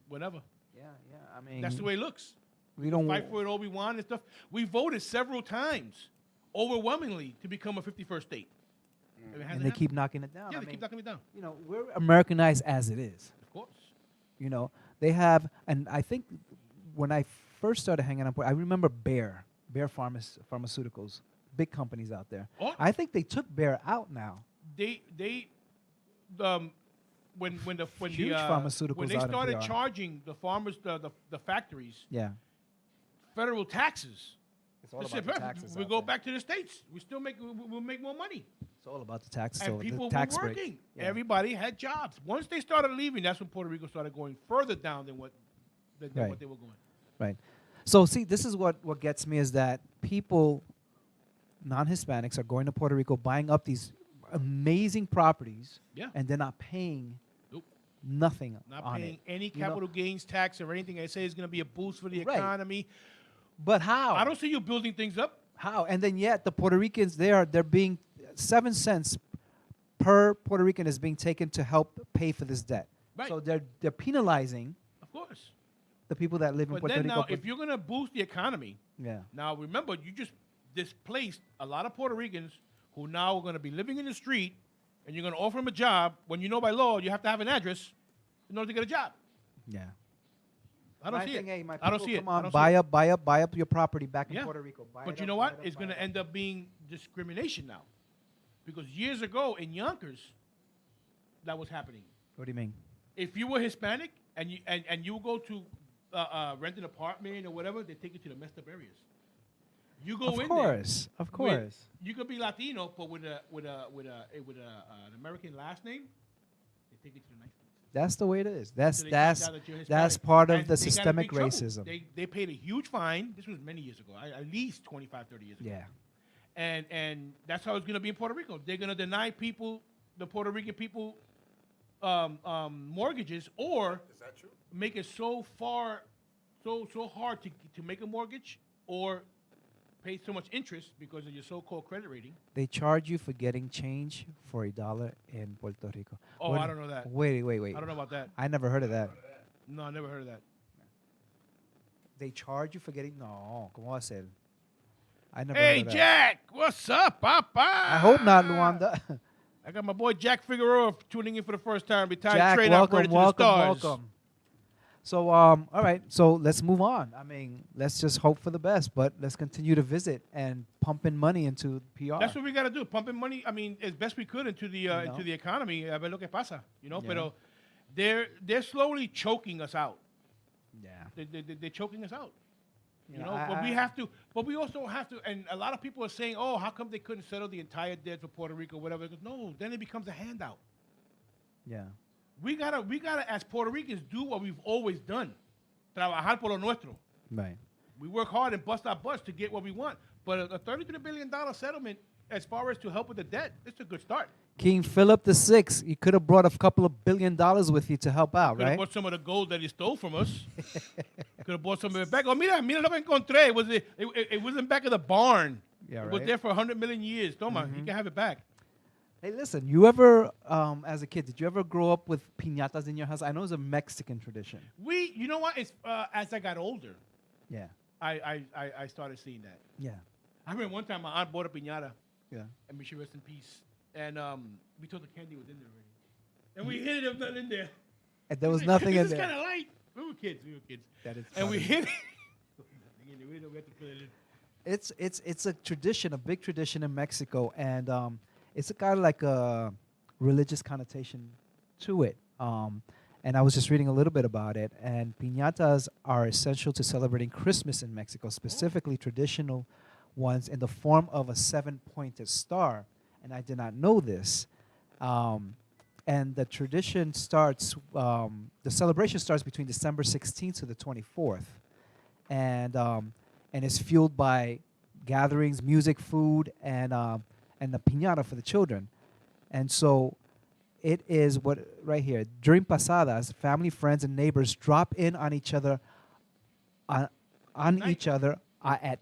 whenever. Yeah. I mean, that's the way it looks. We don't fight for it all we want and stuff. We voted several times, overwhelmingly, to become a 51st state. And they keep knocking it down. Yeah, they keep knocking it down. You know, we're Americanized as it is. Of course. You know, they have, and I think when I first started hanging out, I remember Bayer Pharmaceuticals, big companies out there. Oh. I think they took Bayer out now. When Huge pharmaceuticals when they out in started PR. charging the farmers, the factories, federal taxes. It's all about the taxes. We go back to the states. We'll make more money. It's all about the taxes. And so people the tax were break. working. Yeah. Everybody had jobs. Once they started leaving, that's when Puerto Rico started going further down than what they were going. Right. So see, this is what gets me is that people, non-Hispanics, are going to Puerto Rico, buying up these amazing properties, and they're not paying nothing Not on paying it. any capital gains tax or anything. I say is going to be a boost for the Right. economy. But how? I don't see you building things up. How? And then yet the Puerto Ricans, they're being 7 cents per Puerto Rican is being taken to help pay for this debt. Right. So they're penalizing Of course. the people that live in But Puerto then Rico. now, if you're going to boost the economy, yeah. now remember, you just displaced a lot of Puerto Ricans who now are going to be living in the street, and you're going to offer them a job when you know by law you have to have an address in order to get a job. Yeah. I don't see it. Hey, my I don't people, see it. come I on, don't buy see up your property back in Yeah. Puerto Rico. But you know what? It's going to end up being discrimination now. Because years ago in Yonkers, that was happening. What do you mean? If you were Hispanic and you go to rent an apartment or whatever, they take you to the messed up areas. You go in there. Of course. You could be Latino, but with an American last name, they take you to the nice place. That's the way it is. So they find out that you're That's Hispanic. part of And the they got in systemic big trouble. racism. They paid a huge fine. This was many years ago, at least 25, 30 years ago. Yeah. and that's how it's gonna be in Puerto Rico. They're gonna deny people, the Puerto Rican people, mortgages, or Is that true? make it so hard to make a mortgage, or pay so much interest because of your so-called credit rating. They charge you for getting change for $1 in Puerto Rico. Oh, I don't know that. Wait. I don't know about that. I never heard of that. No, I never heard of that. They charge you for getting. No, ¿cómo va a ser? I never Hey, heard of that. Jack, what's up, Papa? I hope not, Luanda. I got my boy Jack Figueroa tuning in for the first time. Retired Jack, trader, welcome, operator to the stars. welcome. So, all right. So let's move on. I mean, let's just hope for the best, but let's continue to visit and pump in money into PR. That's what we got to do. Pumping money. I mean, as best we could into the into the economy. A ver lo que pasa. You know, Yeah. pero they're slowly choking us out. Yeah. They're choking us out. You Yeah, know, but we also have to. And a lot of people are saying, "Oh, how come they couldn't settle the entire debt for Puerto Rico, whatever?" Because no, then it becomes a handout. Yeah. We gotta, as Puerto Ricans, do what we've always done: trabajar por lo nuestro. Right. We work hard and bust our butts to get what we want. But a $33 billion settlement, as far as to help with the debt, it's a good start. King Philip VI, you could have brought a couple of $1 billion with you to help out, Could have right? bought some of the gold that he stole from us. Could have bought some of it back. Oh, mira lo que encontré. It was in back of the barn. Yeah, It was right. there for 100 million years. Toma, you can have it back. Hey, listen, you ever, as a kid, did you ever grow up with piñatas in your house? I know it's a Mexican tradition. You know what? It's as I got older, Yeah. I started seeing that. Yeah. I remember one time my aunt bought a piñata, Yeah. and may she rest in peace. And we thought the candy was in there already. And we hid it, there was nothing in there. And there was nothing in It's there. kind of light. We were kids. That is And we funny. hid it. We had to put it in. It's a tradition, a big tradition in Mexico, and it's kind of like a religious connotation to it. And I was just reading a little bit about it, and piñatas are essential to celebrating Christmas in Mexico, specifically traditional ones in the form of a 7-pointed star. And I did not know this. And the tradition starts, the celebration starts between December 16th to the 24th. And it's fueled by gatherings, music, food, and the piñata for the children. And so it is what, right here, during pasadas, family, friends, and neighbors drop in on each other, at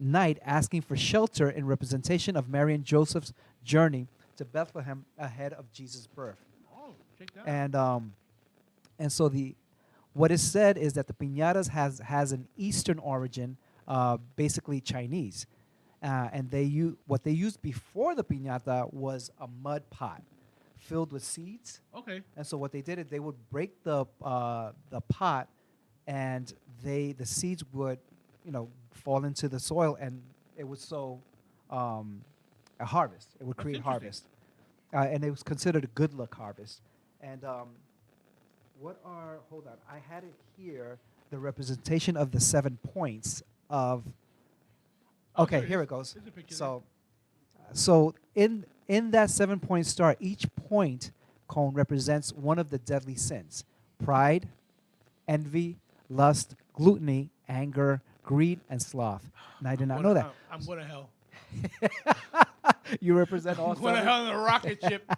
night, asking for shelter in representation of Mary and Joseph's journey to Bethlehem ahead of Jesus' birth. Oh, check that out. And so what is said is that the piñatas has an Eastern origin, basically Chinese, and what they used before the piñata was a mud pot filled with seeds. Okay. And so what they did is they would break the pot, and the seeds would fall into the soil, and it would sow a harvest. It would create harvest, and it was considered a good luck harvest. And hold on, I had it here, the representation of the 7 points of. Okay, here it goes. There's a picture So in that 7-point star, each point cone represents one of the deadly sins: pride, envy, lust, gluttony, anger, greed, and sloth. And I did not know that. I'm going to hell. You represent all I'm going to 7. hell in a rocket ship.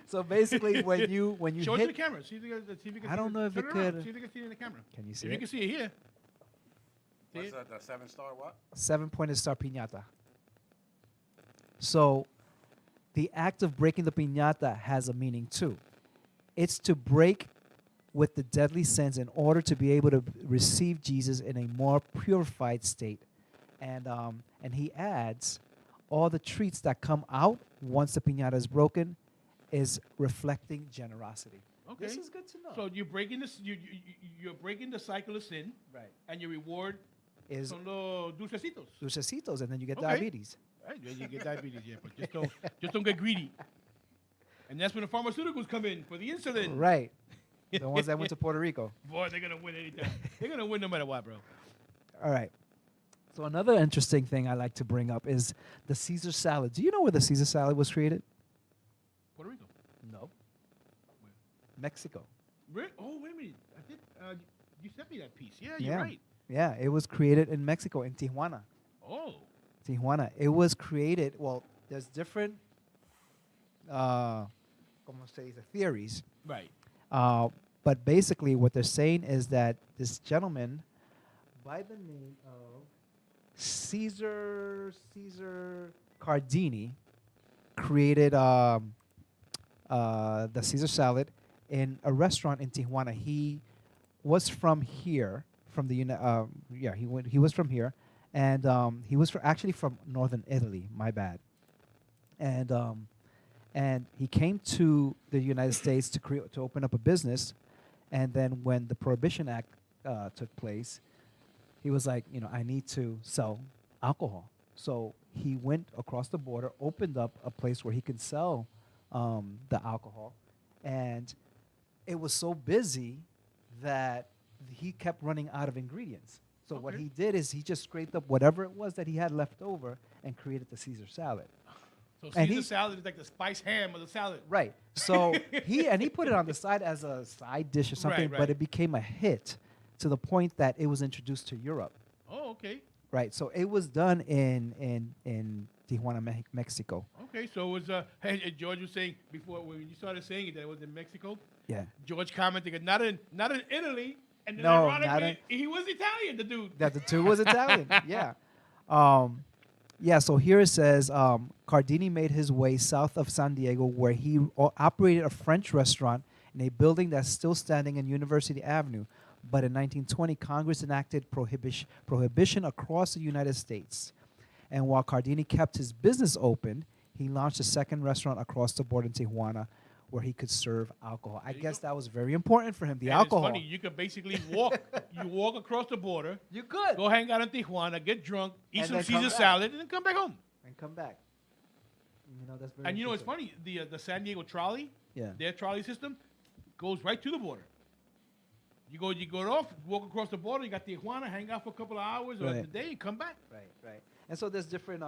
So basically, when you Show it to the hit, camera. See if you can I don't know if turn it around. could. See if you can see it in the camera. Can you see If you it? can see it here. See What's it? that? The 7-star what? 7-pointed star piñata. So the act of breaking the piñata has a meaning too. It's to break with the deadly sins in order to be able to receive Jesus in a more purified state. And he adds, all the treats that come out once the piñata is broken is reflecting generosity. Okay. This is good to know. So you're breaking this. You're breaking the cycle of sin, right. and your reward Is son los dulcecitos. dulcecitos, and then you get Okay. diabetes. Right, yeah, you get diabetes, yeah, but just don't get greedy. And that's when the pharmaceuticals come in for the insulin. Right. The ones that went to Puerto Rico. Boy, they're gonna win anytime. They're gonna win no matter what, bro. All right. So another interesting thing I like to bring up is the Caesar salad. Do you know where the Caesar salad was created? Puerto Rico. No. Mexico. Oh, wait a minute. I did. You sent me that piece. Yeah, Yeah. you're right. Yeah, it was created in Mexico, in Tijuana. Oh. Tijuana. It was created. Well, there's different, como se dice, theories. Right. But basically, what they're saying is that this gentleman, by the name of Caesar Cardini, created the Caesar salad in a restaurant in Tijuana. He was from here, from the he was from here, and he was actually from northern Italy. My bad. And he came to the United States to open up a business, and then when the Prohibition Act took place, he was like, I need to sell alcohol. So he went across the border, opened up a place where he could sell the alcohol, and it was so busy that he kept running out of ingredients. So what he did is he just scraped up whatever it was that he had left over and created the Caesar salad. So And Caesar salad is like the spiced ham of the salad. Right. So he put it on the side as a side dish or something, Right. but it became a hit to the point that it was introduced to Europe. Oh, okay. Right. So it was done in Tijuana, Mexico. Okay, so it was hey, George was saying before when you started saying it that it was in Mexico. Yeah. George commented not in Italy, and then No, ironically he was Italian, the dude. That the two was Italian. Yeah. Yeah, so here it says Cardini made his way south of San Diego, where he operated a French restaurant in a building that's still standing in University Avenue. But in 1920, Congress enacted prohibition across the United States. And while Cardini kept his business open, he launched a second restaurant across the border in Tijuana where he could serve alcohol. I guess that was very important for him, the And alcohol. It's funny, you could basically walk. You walk across the border, You could. go hang out in Tijuana, get drunk, eat And some then come Caesar back. salad, and then come back home. And come back. That's very And you know what's interesting. funny? The San Diego trolley, Yeah. their trolley system, goes right to the border. You go off, walk across the border. You got Tijuana, hang out for a couple of hours or Right. a day, and come back. Right. And so there's different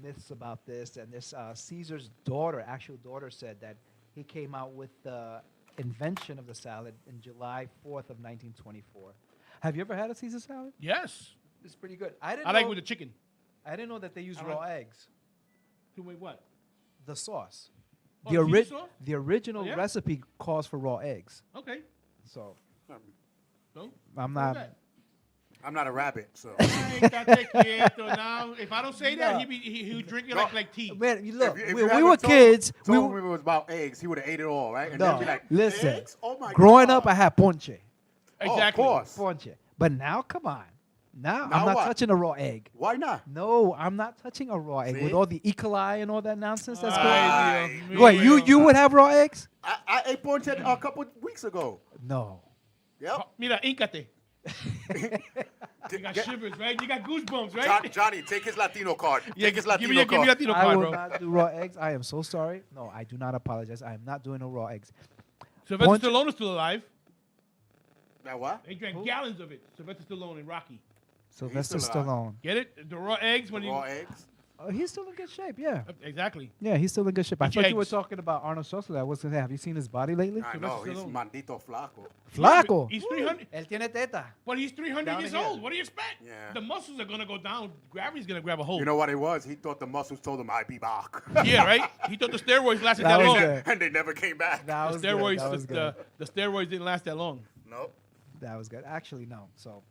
myths about this. And this Caesar's daughter, actual daughter, said that he came out with the invention of the salad in July 4th of 1924. Have you ever had a Caesar salad? Yes, It's pretty good. I I like it with the chicken. I didn't know that they use I raw like- eggs. To make what? The sauce. Oh, The, Caesar sauce? the original Oh, yeah? recipe calls for raw eggs. Okay. So So I'm what's not. that? I'm not a rabbit, so. Ay, estate quieto now. If I don't say that, No. he would drink it No. like tea. Man, you look, If we you were hadn't kids. We told were, him it was about eggs, he would have ate it all, right? And no, then be like, listen. eggs? Oh my Growing God. up, I had ponche. Oh, Exactly. of course. Ponche. But now, come on. Now I'm Now not what? touching a raw egg. Why not? No, I'm not touching a raw egg See? with all the E. coli and all that nonsense that's going Ay, on. Dios mío. Wait, you would have raw eggs? I ate ponche a couple weeks ago. No. Yep. Mira, íncate. You got Get- shivers, right? You got goosebumps, right? Johnny, take his Latino card. Yeah, Take his give me Latino give me card. Latino I card, will bro. not do raw eggs. I am so sorry. No, I do not apologize. I am not doing no raw eggs. Sylvester Ponche- Stallone is still alive. Now what? They drank gallons of it. Sylvester Stallone and Rocky. Sylvester still Stallone. Get it? The raw eggs when Raw eggs? He's still in good shape, yeah. Exactly. Yeah, he's still in good shape. I Eat thought your you were eggs. talking about Arnold Schwarzenegger. I was going to say, have you seen his body lately? I know, Sylvester he's Stallone. mandito flaco. Flaco. He's 300. Él tiene teta. But he's 300 Down years again. old. What do you expect? Yeah. The muscles are gonna go down. Gravity's gonna grab a hold. You know what it was? He thought the muscles told him, I'd be back. Yeah, right. He thought the steroids lasted That that, was long. good. And they never came back. That The was good. steroids, That was good. the steroids didn't last that long. Nope. That was good. Actually, no. So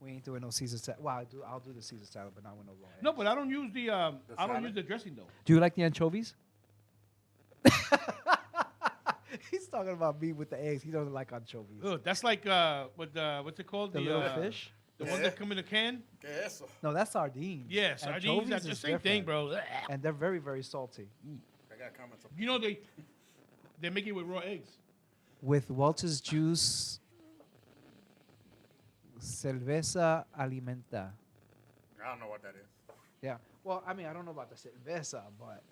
we ain't doing no Caesar salad. Well, I'll do the Caesar salad, but not with no raw eggs. No, but I don't use the I don't salad? use the dressing though. Do you like the anchovies? He's talking about meat with the eggs. He doesn't like anchovies. Ugh, that's like what's it called? The little fish? The ones that come in a can. ¿Qué es eso? No, that's sardines. Yeah, sardines. Anchovies That's the is same thing, different. bro. And they're very, very salty. I got comments. You know they make it with raw eggs. With Welch's juice, cerveza alimenta. I don't know what that is. Yeah. Well, I mean, I don't know about the cerveza, but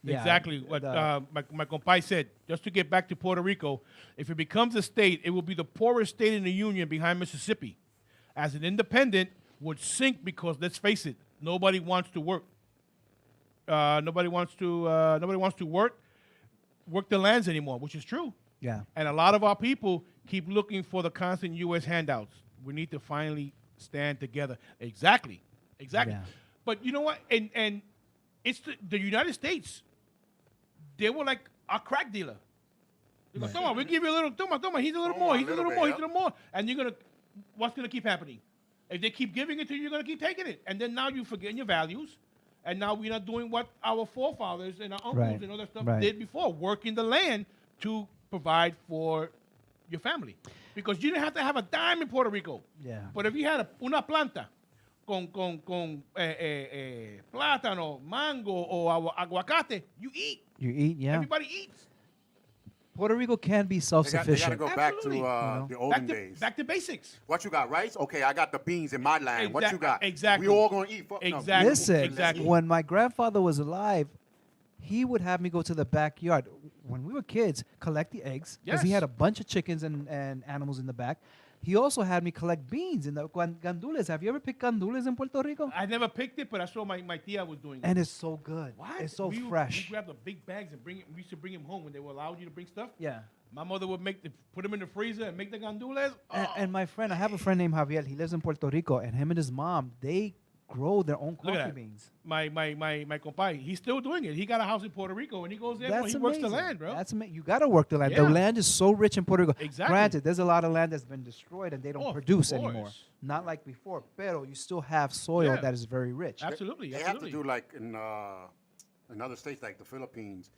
yeah, Exactly what the- my compay said. Just to get back to Puerto Rico, if it becomes a state, it will be the poorest state in the union behind Mississippi. As an independent, would sink because let's face it, nobody wants to work. Nobody wants to work the lands anymore, which is true. yeah. And a lot of our people keep looking for the constant U.S. handouts. We need to finally stand together. Exactly. Yeah. But you know what? And it's the United States. They were like a crack dealer. They go, Toma, we give you a little. Toma. He's a little more. He's a little more. He's a little more. And you're gonna. What's gonna keep happening? If they keep giving it to you, you're gonna keep taking it. And then now you forgetting your values. And now we're not doing what our forefathers and our uncles and all that stuff did before, working the land to provide for your family. Because you didn't have to have a dime in Puerto Rico. Yeah. But if you had una planta con plátano, mango, or aguacate, you eat. You eat, yeah. Everybody eats. Puerto Rico can be They self-sufficient. gotta go back to Absolutely. the olden days. Back to basics. What you got, rice? Okay, I got the beans in my land. What you got? Exactly. We all gonna eat. Fuck no. Exactly. Listen, Exactly. when my grandfather was alive, he would have me go to the backyard. When we were kids, collect the eggs, because he Yes. had a bunch of chickens and animals in the back. He also had me collect beans in the gandules. Have you ever picked gandules in Puerto Rico? I never picked it, but I saw my tia was doing it. And it's so good. What? It's so we fresh. We grabbed the big bags and bring it. We used to bring them home when they were allowed you to bring stuff. Yeah. My mother would put them in the freezer and make the gandules. And my friend, I have a friend named Javier. He lives in Puerto Rico, and him and his mom, they grow their own Look at coffee that. beans. My compadre, he's still doing it. He got a house in Puerto Rico, and he goes there. That's He amazing. works the land, bro. That's amazing. You got to work the land. Yeah. The land is so rich in Puerto Rico. Exactly. Granted, there's a lot of land that's been destroyed and they don't Oh, of produce anymore. course. Not like before. Pero you still have soil Yeah. that is very rich. Absolutely. They have to do like in other states like the Philippines.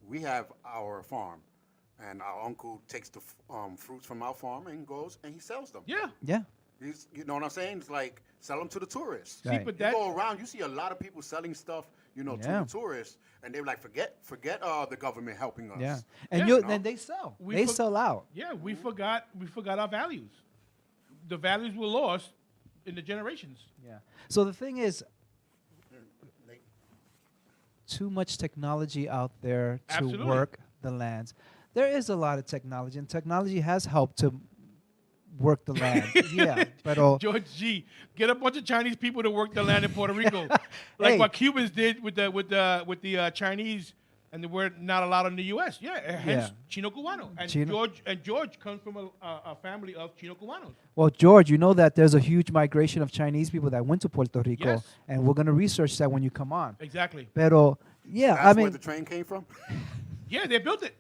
We have our farm, and our uncle takes the fruits from our farm and goes and he sells them. Yeah. Yeah. You know what I'm saying? It's like sell them to the tourists. Right. See, but You that go around, you see a lot of people selling stuff, to Yeah. the tourists, and they're like, forget the government helping us. Yeah. And Yeah. then they sell. We They for- sell out. yeah, we forgot our values. The values were lost in the generations. Yeah. So the thing is, too much technology out there to Absolutely. work the lands. There is a lot of technology, and technology has helped to work the land. Yeah, but George G, get a bunch of Chinese people to work the land in Puerto Rico, like Hey. what Cubans did with the Chinese, and they were not allowed in the U.S. Yeah, hence Chino Cubano, and George comes from a family of Chino Cubanos. well, George, you know that there's a huge migration of Chinese people that went to Puerto Rico, Yes. and we're gonna research that when you come on. Exactly. Pero yeah, That's I where mean, the train came from. Yeah, they built it.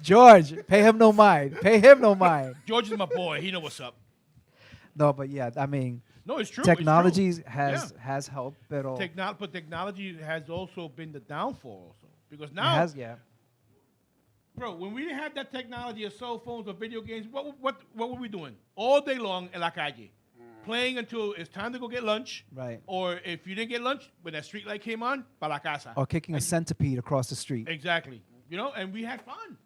George, pay him no mind. Pay him no mind. George is my boy. He know what's up. No, but yeah, I mean, No, it's true. technology it's true. has helped, pero But technology has also been the downfall, also because it now, has, yeah. bro, when we didn't have that technology of cell phones or video games, what were we doing all day long in la calle, playing until it's time to go get lunch, Right. Or if you didn't get lunch, when that street light came on, pa la casa. Or kicking a centipede across the street. Exactly. And we had fun.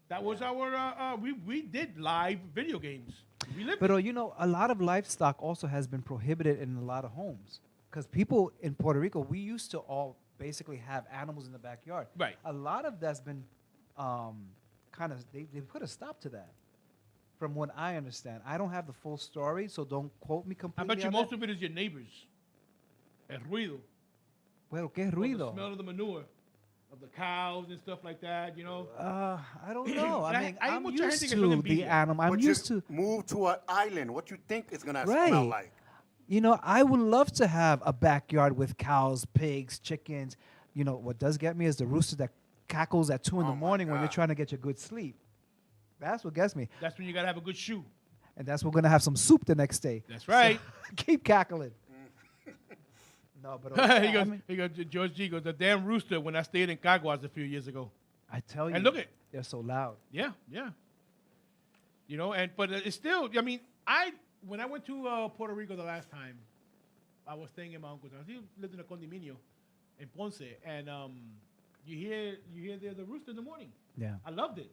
That was our. We did live video games. We lived. But a lot of livestock also has been prohibited in a lot of homes. Because people in Puerto Rico, we used to all basically have animals in the backyard. Right. A lot of that's been they put a stop to that. From what I understand. I don't have the full story, so don't quote me I completely. bet you on most that. of it is your neighbors. El ruido. Well, ¿qué The ruido? smell of the manure, of the cows and stuff like that. I don't know. I mean, Hay I'm mucha used gente que son to the envidia. animal. I'm But used you to. move to an island. What you think it's gonna Right. smell like? I would love to have a backyard with cows, pigs, chickens. What does get me is the rooster that cackles at 2 in the Oh my morning when you're God. trying to get your good sleep. That's what gets me. That's when you gotta have a good shoe. And that's we're going to have some soup the next day. That's right. Keep cackling. No, but he goes, George G goes, the damn rooster when I stayed in Caguas a few years ago. I tell you. And look at, they're so loud. yeah. But it's still, when I went to Puerto Rico the last time, I was staying in my uncle's house. He lived in a condominio in Ponce, and you hear the rooster in the morning. Yeah. I loved it.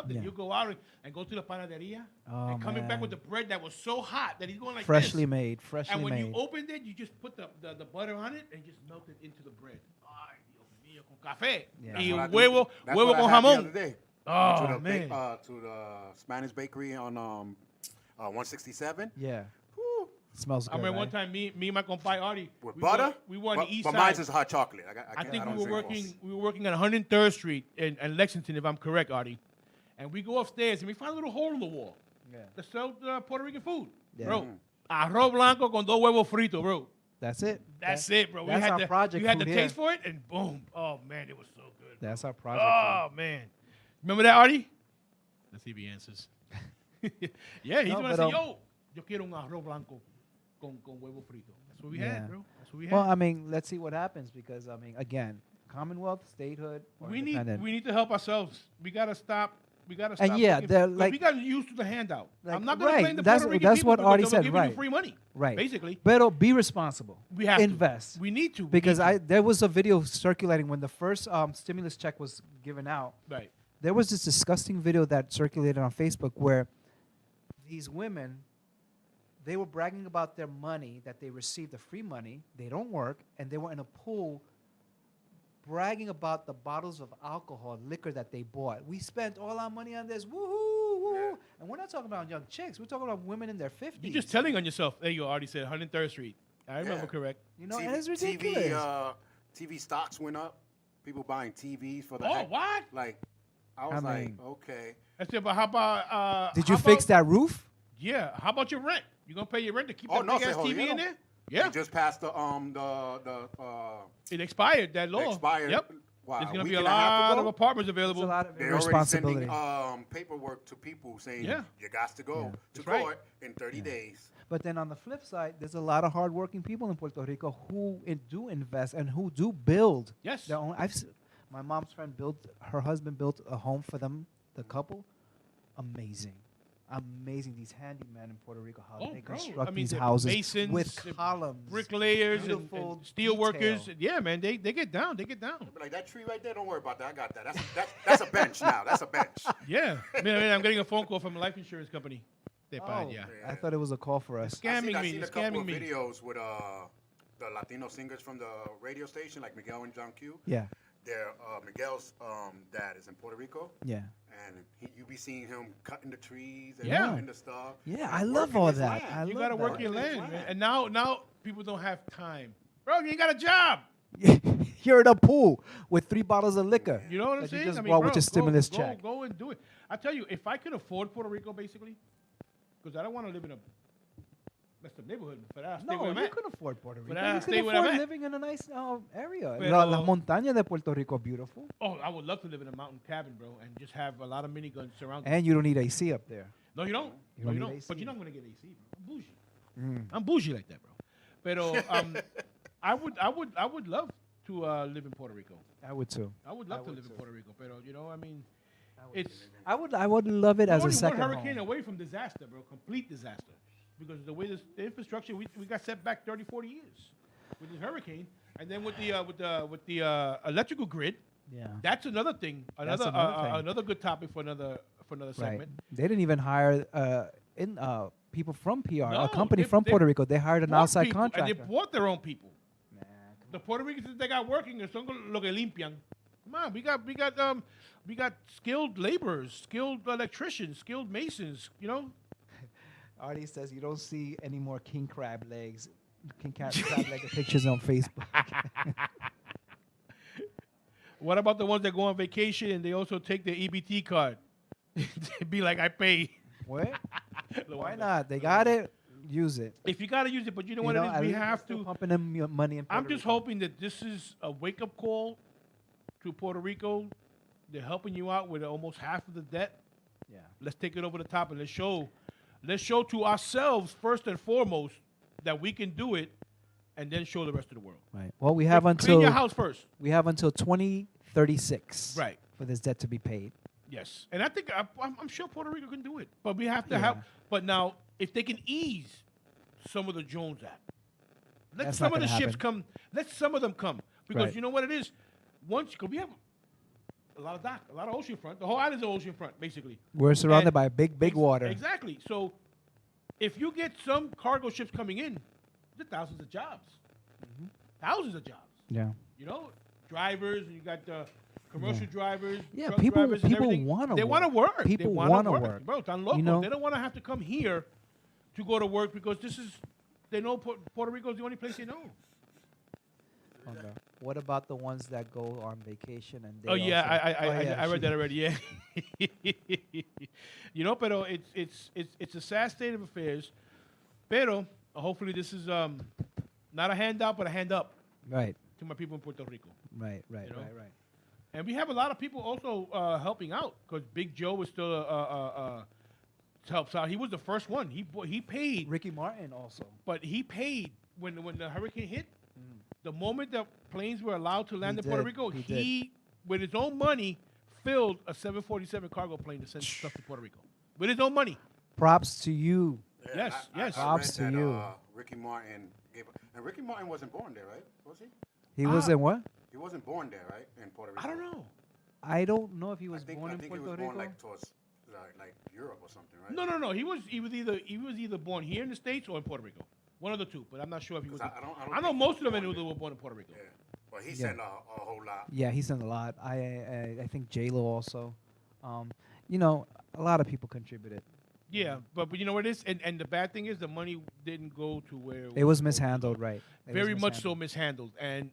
Yeah. You go out and go to the panaderia, Oh, and coming back man. with the bread that was so hot that he's going like Freshly this. made. Freshly And when made. you opened it, you just put the butter on it and just melt it into the bread. Ay, Dios mío, con café. Yeah. Y That's what I do. huevo That's con what I had the jamón. other day. Oh, to the man. to the Spanish bakery on 167. Yeah. Whew. Smells good. I remember right? one time, me and my compadre Artie, With we butter. we were on the east but side. mine's is hot chocolate. I think don't we were drink most. working on 103rd Street in Lexington, if I'm correct, Artie. And we go upstairs and we find a little hole in the wall Yeah. that sells Puerto Rican food. Yeah. Bro, Arroz blanco con 2 huevos fritos, bro. That's it. That's it, bro. That's our project You had the food taste here. for it, and boom. Oh, man, it was so good. That's our project. Oh, man. Remember that, Artie? Let's see if he answers. Yeah, he's No, going to but, say, yo, yo quiero un arroz blanco con huevo frito. That's what we had, bro. That's what we had. Well, I mean, let's see what happens because, I mean, again, Commonwealth, statehood, or we independent. need to help ourselves. We got to stop. We got to stop. And yeah, looking they're for- like- we got used to the handout. like, I'm not going to right, blame the that's- Puerto Rican that's people what because Artie they were said, giving right. you free money. Right. Basically. But be responsible. We have invest. to. We need to. Because there was a video circulating when the first stimulus check was given out. Right. There was this disgusting video that circulated on Facebook where these women, they were bragging about their money, that they received the free money. They don't work, and they were in a pool bragging about the bottles of alcohol, liquor that they bought. We spent all our money on this, woohoo, woohoo. And we're not talking about young chicks. We're talking about women in their 50s. You're just telling on yourself. There you already said 103rd Street. I remember correct. You know, and it's ridiculous. TV stocks went up. People buying TVs for the. Oh, what? Like, I was okay. I said, but how about? Did you fix that roof? Yeah. How about your rent? You gonna pay your rent to keep Oh, that no, big ass se TV in jodieron. there? Yeah. They just passed the It expired. That law. expired. Yep. Wow, There's gonna week be a and half lot ago. of apartments It's available. a lot of They're already irresponsibility. sending paperwork to people saying Yeah. you got to go to That's right. court in 30 days. But then on the flip side, there's a lot of hardworking people in Puerto Rico who do invest and who do build Yes. their own. My mom's friend her husband built a home for them, the couple. Amazing. These handymen in Puerto Rico, how Oh, they bro. construct I mean, these the houses masons, with the columns, bricklayers and beautiful steel workers. detail. Yeah, man, they get down. They get down. But like that tree right there, don't worry about that. I got that. That's a bench now. That's a bench. Yeah. Man, I'm getting a phone call from a life insurance company. They're fine, Oh, yeah. I thought it was a call for us. Scamming I me. seen They're a couple scamming of me. videos with the Latino singers from the radio station, like Miguel and John Q. Yeah, Miguel's dad is in Puerto Rico, yeah. and you be seeing him cutting the trees and Yeah. cutting the stuff. Yeah, and I love working all his that. land. I You love gotta work that. your Working his land, man. land. And now people don't have time. Bro, you ain't got a job. You're in a pool with 3 bottles of liquor. You know what I'm that saying? You just I mean, bought bro, with your stimulus go, check. Go and do it. I tell you, if I could afford Puerto Rico, basically, because I don't want to live in a messed up neighborhood, but I stay No, where I'm you at. can afford Puerto Rico. But I You stay can where I'm afford at. living in a nice area. Pero- Las montañas de Puerto Rico are beautiful. Oh, I would love to live in a mountain cabin, bro, and just have a lot of miniguns surrounding. And you don't need AC up there. No, you don't. You No, don't you need don't. AC. But you're not gonna get AC, bro. I'm bougie. Mm. I'm bougie like that, bro. Pero I would love to live in Puerto Rico. I would too. I would love I to would live in too. Puerto Rico. Pero you know, I mean, it's I would love it we're as a only second one hurricane home. away from disaster, bro. Complete disaster. Because the way the infrastructure, we got set back 30, 40 years with this hurricane, and then with the electrical grid. Yeah. That's another thing. That's Another another thing. another good topic for another Right. segment. They didn't even hire people from PR, No, a company they- from they Puerto Rico. They hired an Bought outside people, contractor. and they bought their own people. Nah, The Puerto Ricans that they got working son lo que limpian. Come on, we got skilled laborers, skilled electricians, skilled masons. You know, Artie says you don't see any more king crab legs, crab leg pictures on Facebook. what about the ones that go on vacation and they also take their EBT card? Be like, I pay. What? The Why ones not? They got it. Use it. If you gotta use it, but you know what at it is, we least have they're still to. pumping them money in Puerto I'm just Rico. hoping that this is a wake up call to Puerto Rico. They're helping you out with almost half of the debt. Yeah. Let's take it over the top and let's show to ourselves first and foremost that we can do it, and then show the rest of the world. Right. Well, we have Clean until your house first. we have until 2036. Right. For this debt to be paid. Yes, and I think I'm sure Puerto Rico can do it, but we have to Yeah. have. But now, if they can ease some of the Jones Act, let That's some not of the gonna ships happen. come. Let some of them come because Right. you know what it is. Once, because we have a lot of dock, a lot of ocean front. The whole island's ocean front, basically. We're surrounded And by big water. Exactly. So, if you get some cargo ships coming in, there's thousands of jobs. Thousands of jobs. Yeah. You know, drivers, and you got commercial drivers, Yeah, truck people- drivers and people everything. wanna They want to work. work. People they wanna wanna work. work. Bro, tan loco. know? They don't want to have to come here to go to work because they know Puerto Rico is the only place they know. Okay. What about the ones that go on vacation and they Oh yeah, also- I read that already. Yeah, you know, pero it's a sad state of affairs. Pero hopefully this is not a handout, but a hand up Right. to my people in Puerto Rico. Right. Right. You know? Right. And we have a lot of people also helping out because Big Joe is still helps out. He was the first one. He paid, Ricky Martin also. but he paid when the hurricane hit. The moment that planes were allowed to land in Puerto did. Rico, He he with his own money filled a 747 cargo plane to send stuff to Puerto Rico with his own money. Props to you. Yes, yes. I Props read to that, you. Ricky Martin and Ricky Martin wasn't born there, right? Was he? He was in what? He wasn't born there, right? In Puerto Rico. I don't know. I don't know if he was I think born in he Puerto was Rico. born like towards like Europe or something, right? No. He was either born here in the States or in Puerto Rico. One of the two, but I'm not sure if he was. I don't I know think most he of was them born were born in Puerto Rico. Yeah, but he Yeah. sent a whole lot. Yeah, he sent a lot. I think J-Lo also. A lot of people contributed. Yeah, but you know what it is, and the bad thing is the money didn't go to where It was supposed to mishandled, go. right? It was Very much so mishandled. mishandled, and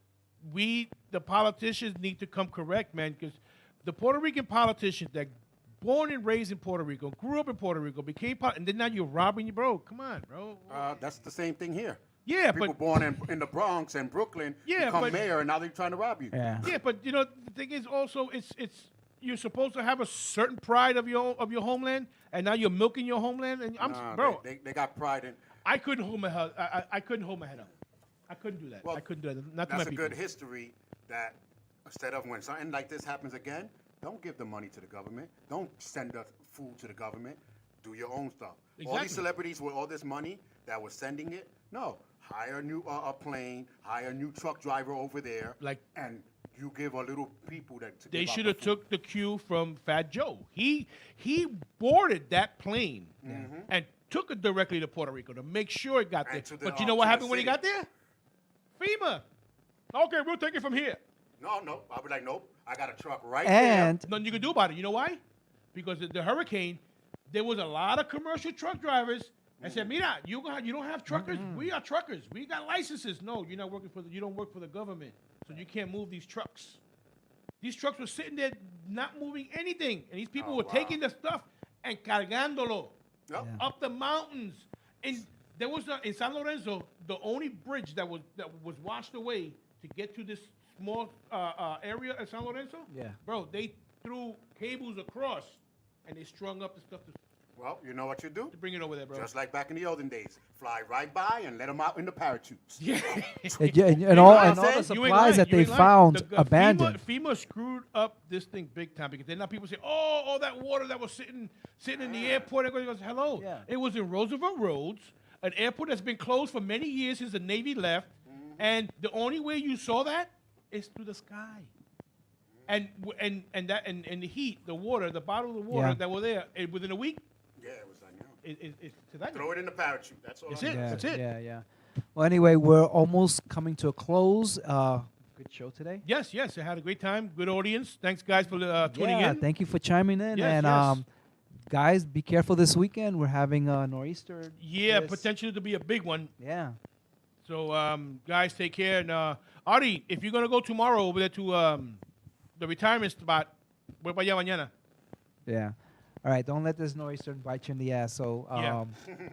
we, the politicians, need to come correct, man, because the Puerto Rican politicians that born and raised in Puerto Rico, grew up in Puerto Rico, became and then now you're robbing you, bro. Come on, bro. That's the same thing here. Yeah, People but born in the Bronx and Brooklyn Yeah, become but- mayor, and now they're trying to rob you. Yeah. yeah, but the thing is also it's you're supposed to have a certain pride of your homeland, and now you're milking your homeland, and bro. They got pride in. I couldn't hold my head. I couldn't hold my head up. I couldn't do that. Well, I couldn't do that. Not to my That's a people. good history that instead of when something like this happens again, don't give the money to the government. Don't send the food to the government. Do your own stuff. All Exactly. these celebrities with all this money that was sending it, no. Hire a new plane, hire a new truck driver over there, and you give a little people that. They give out should the have food. took the cue from Fat Joe. He boarded that plane and took it directly to Puerto Rico to make sure it got And there. to the, But you know what to the happened when he city. got there? FEMA. Okay, we'll take it from here. No. I'll be like, nope. I got a truck right And Nothing you can do about it. You know why? Because the hurricane, there was a lot of commercial truck drivers and said, "Mira, you don't have truckers. We are truckers. We got licenses. No, you're not working you don't work for the government, so you can't move these trucks." These trucks were sitting there not moving anything, and these people were taking the stuff and cargándolo there. Yep. Yeah. up the mountains. And there was in San Lorenzo, the only bridge that was washed away to get to this small area at San Lorenzo. Yeah. Bro, they threw cables across and they strung up the stuff Well, you know what you do? to bring it over there, bro. Just like back in the olden days. Fly right by and let them out in the parachutes. Yeah. and all I'm the saying? You ain't supplies lying, that you they ain't lying. found The abandoned. FEMA screwed up this thing big time because then now people say, "Oh, all that water that was sitting in the airport." Everybody goes, "Hello." Yeah. It was in Roosevelt Roads, an airport that's been closed for many years since the Navy left, and the only way you saw that is through the sky. And the heat, the water, the bottle of the water Yeah. that were there within a week, Yeah, it was done, yeah. it's to that. Throw it in the parachute. That's all. That's I'm it. saying. That's it. Yeah. Well, anyway, we're almost coming to a close. Good show today. Yes. I had a great time. Good audience. Thanks, guys, for tuning Yeah, in. thank you for chiming in. Yes, and yes. guys, be careful this weekend. We're having a nor'easter. Yeah, this- potentially to be a big one. Yeah. So, guys, take care. And Ari, if you're gonna go tomorrow over there to the retirement spot, voy para allá mañana. Yeah. All right, don't let this nor'easter bite you in the ass. So Yeah.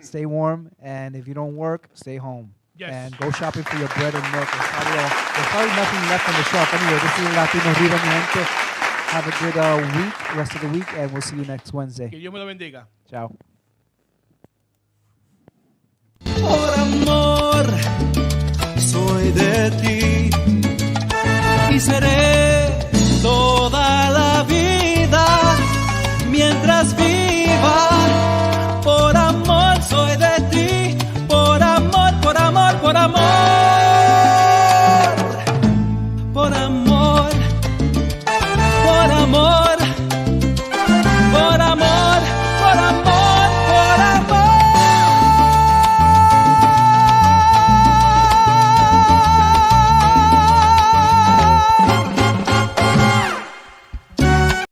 stay warm, and if you don't work, stay home. Yes. And go shopping for your bread and milk. There's probably nothing left on the shelf. Anyway, this is Latino Ruido, mi gente. Have a good week, rest of the week, and we'll see you next Wednesday. Que Dios me lo bendiga. Ciao. Por amor soy de ti y seré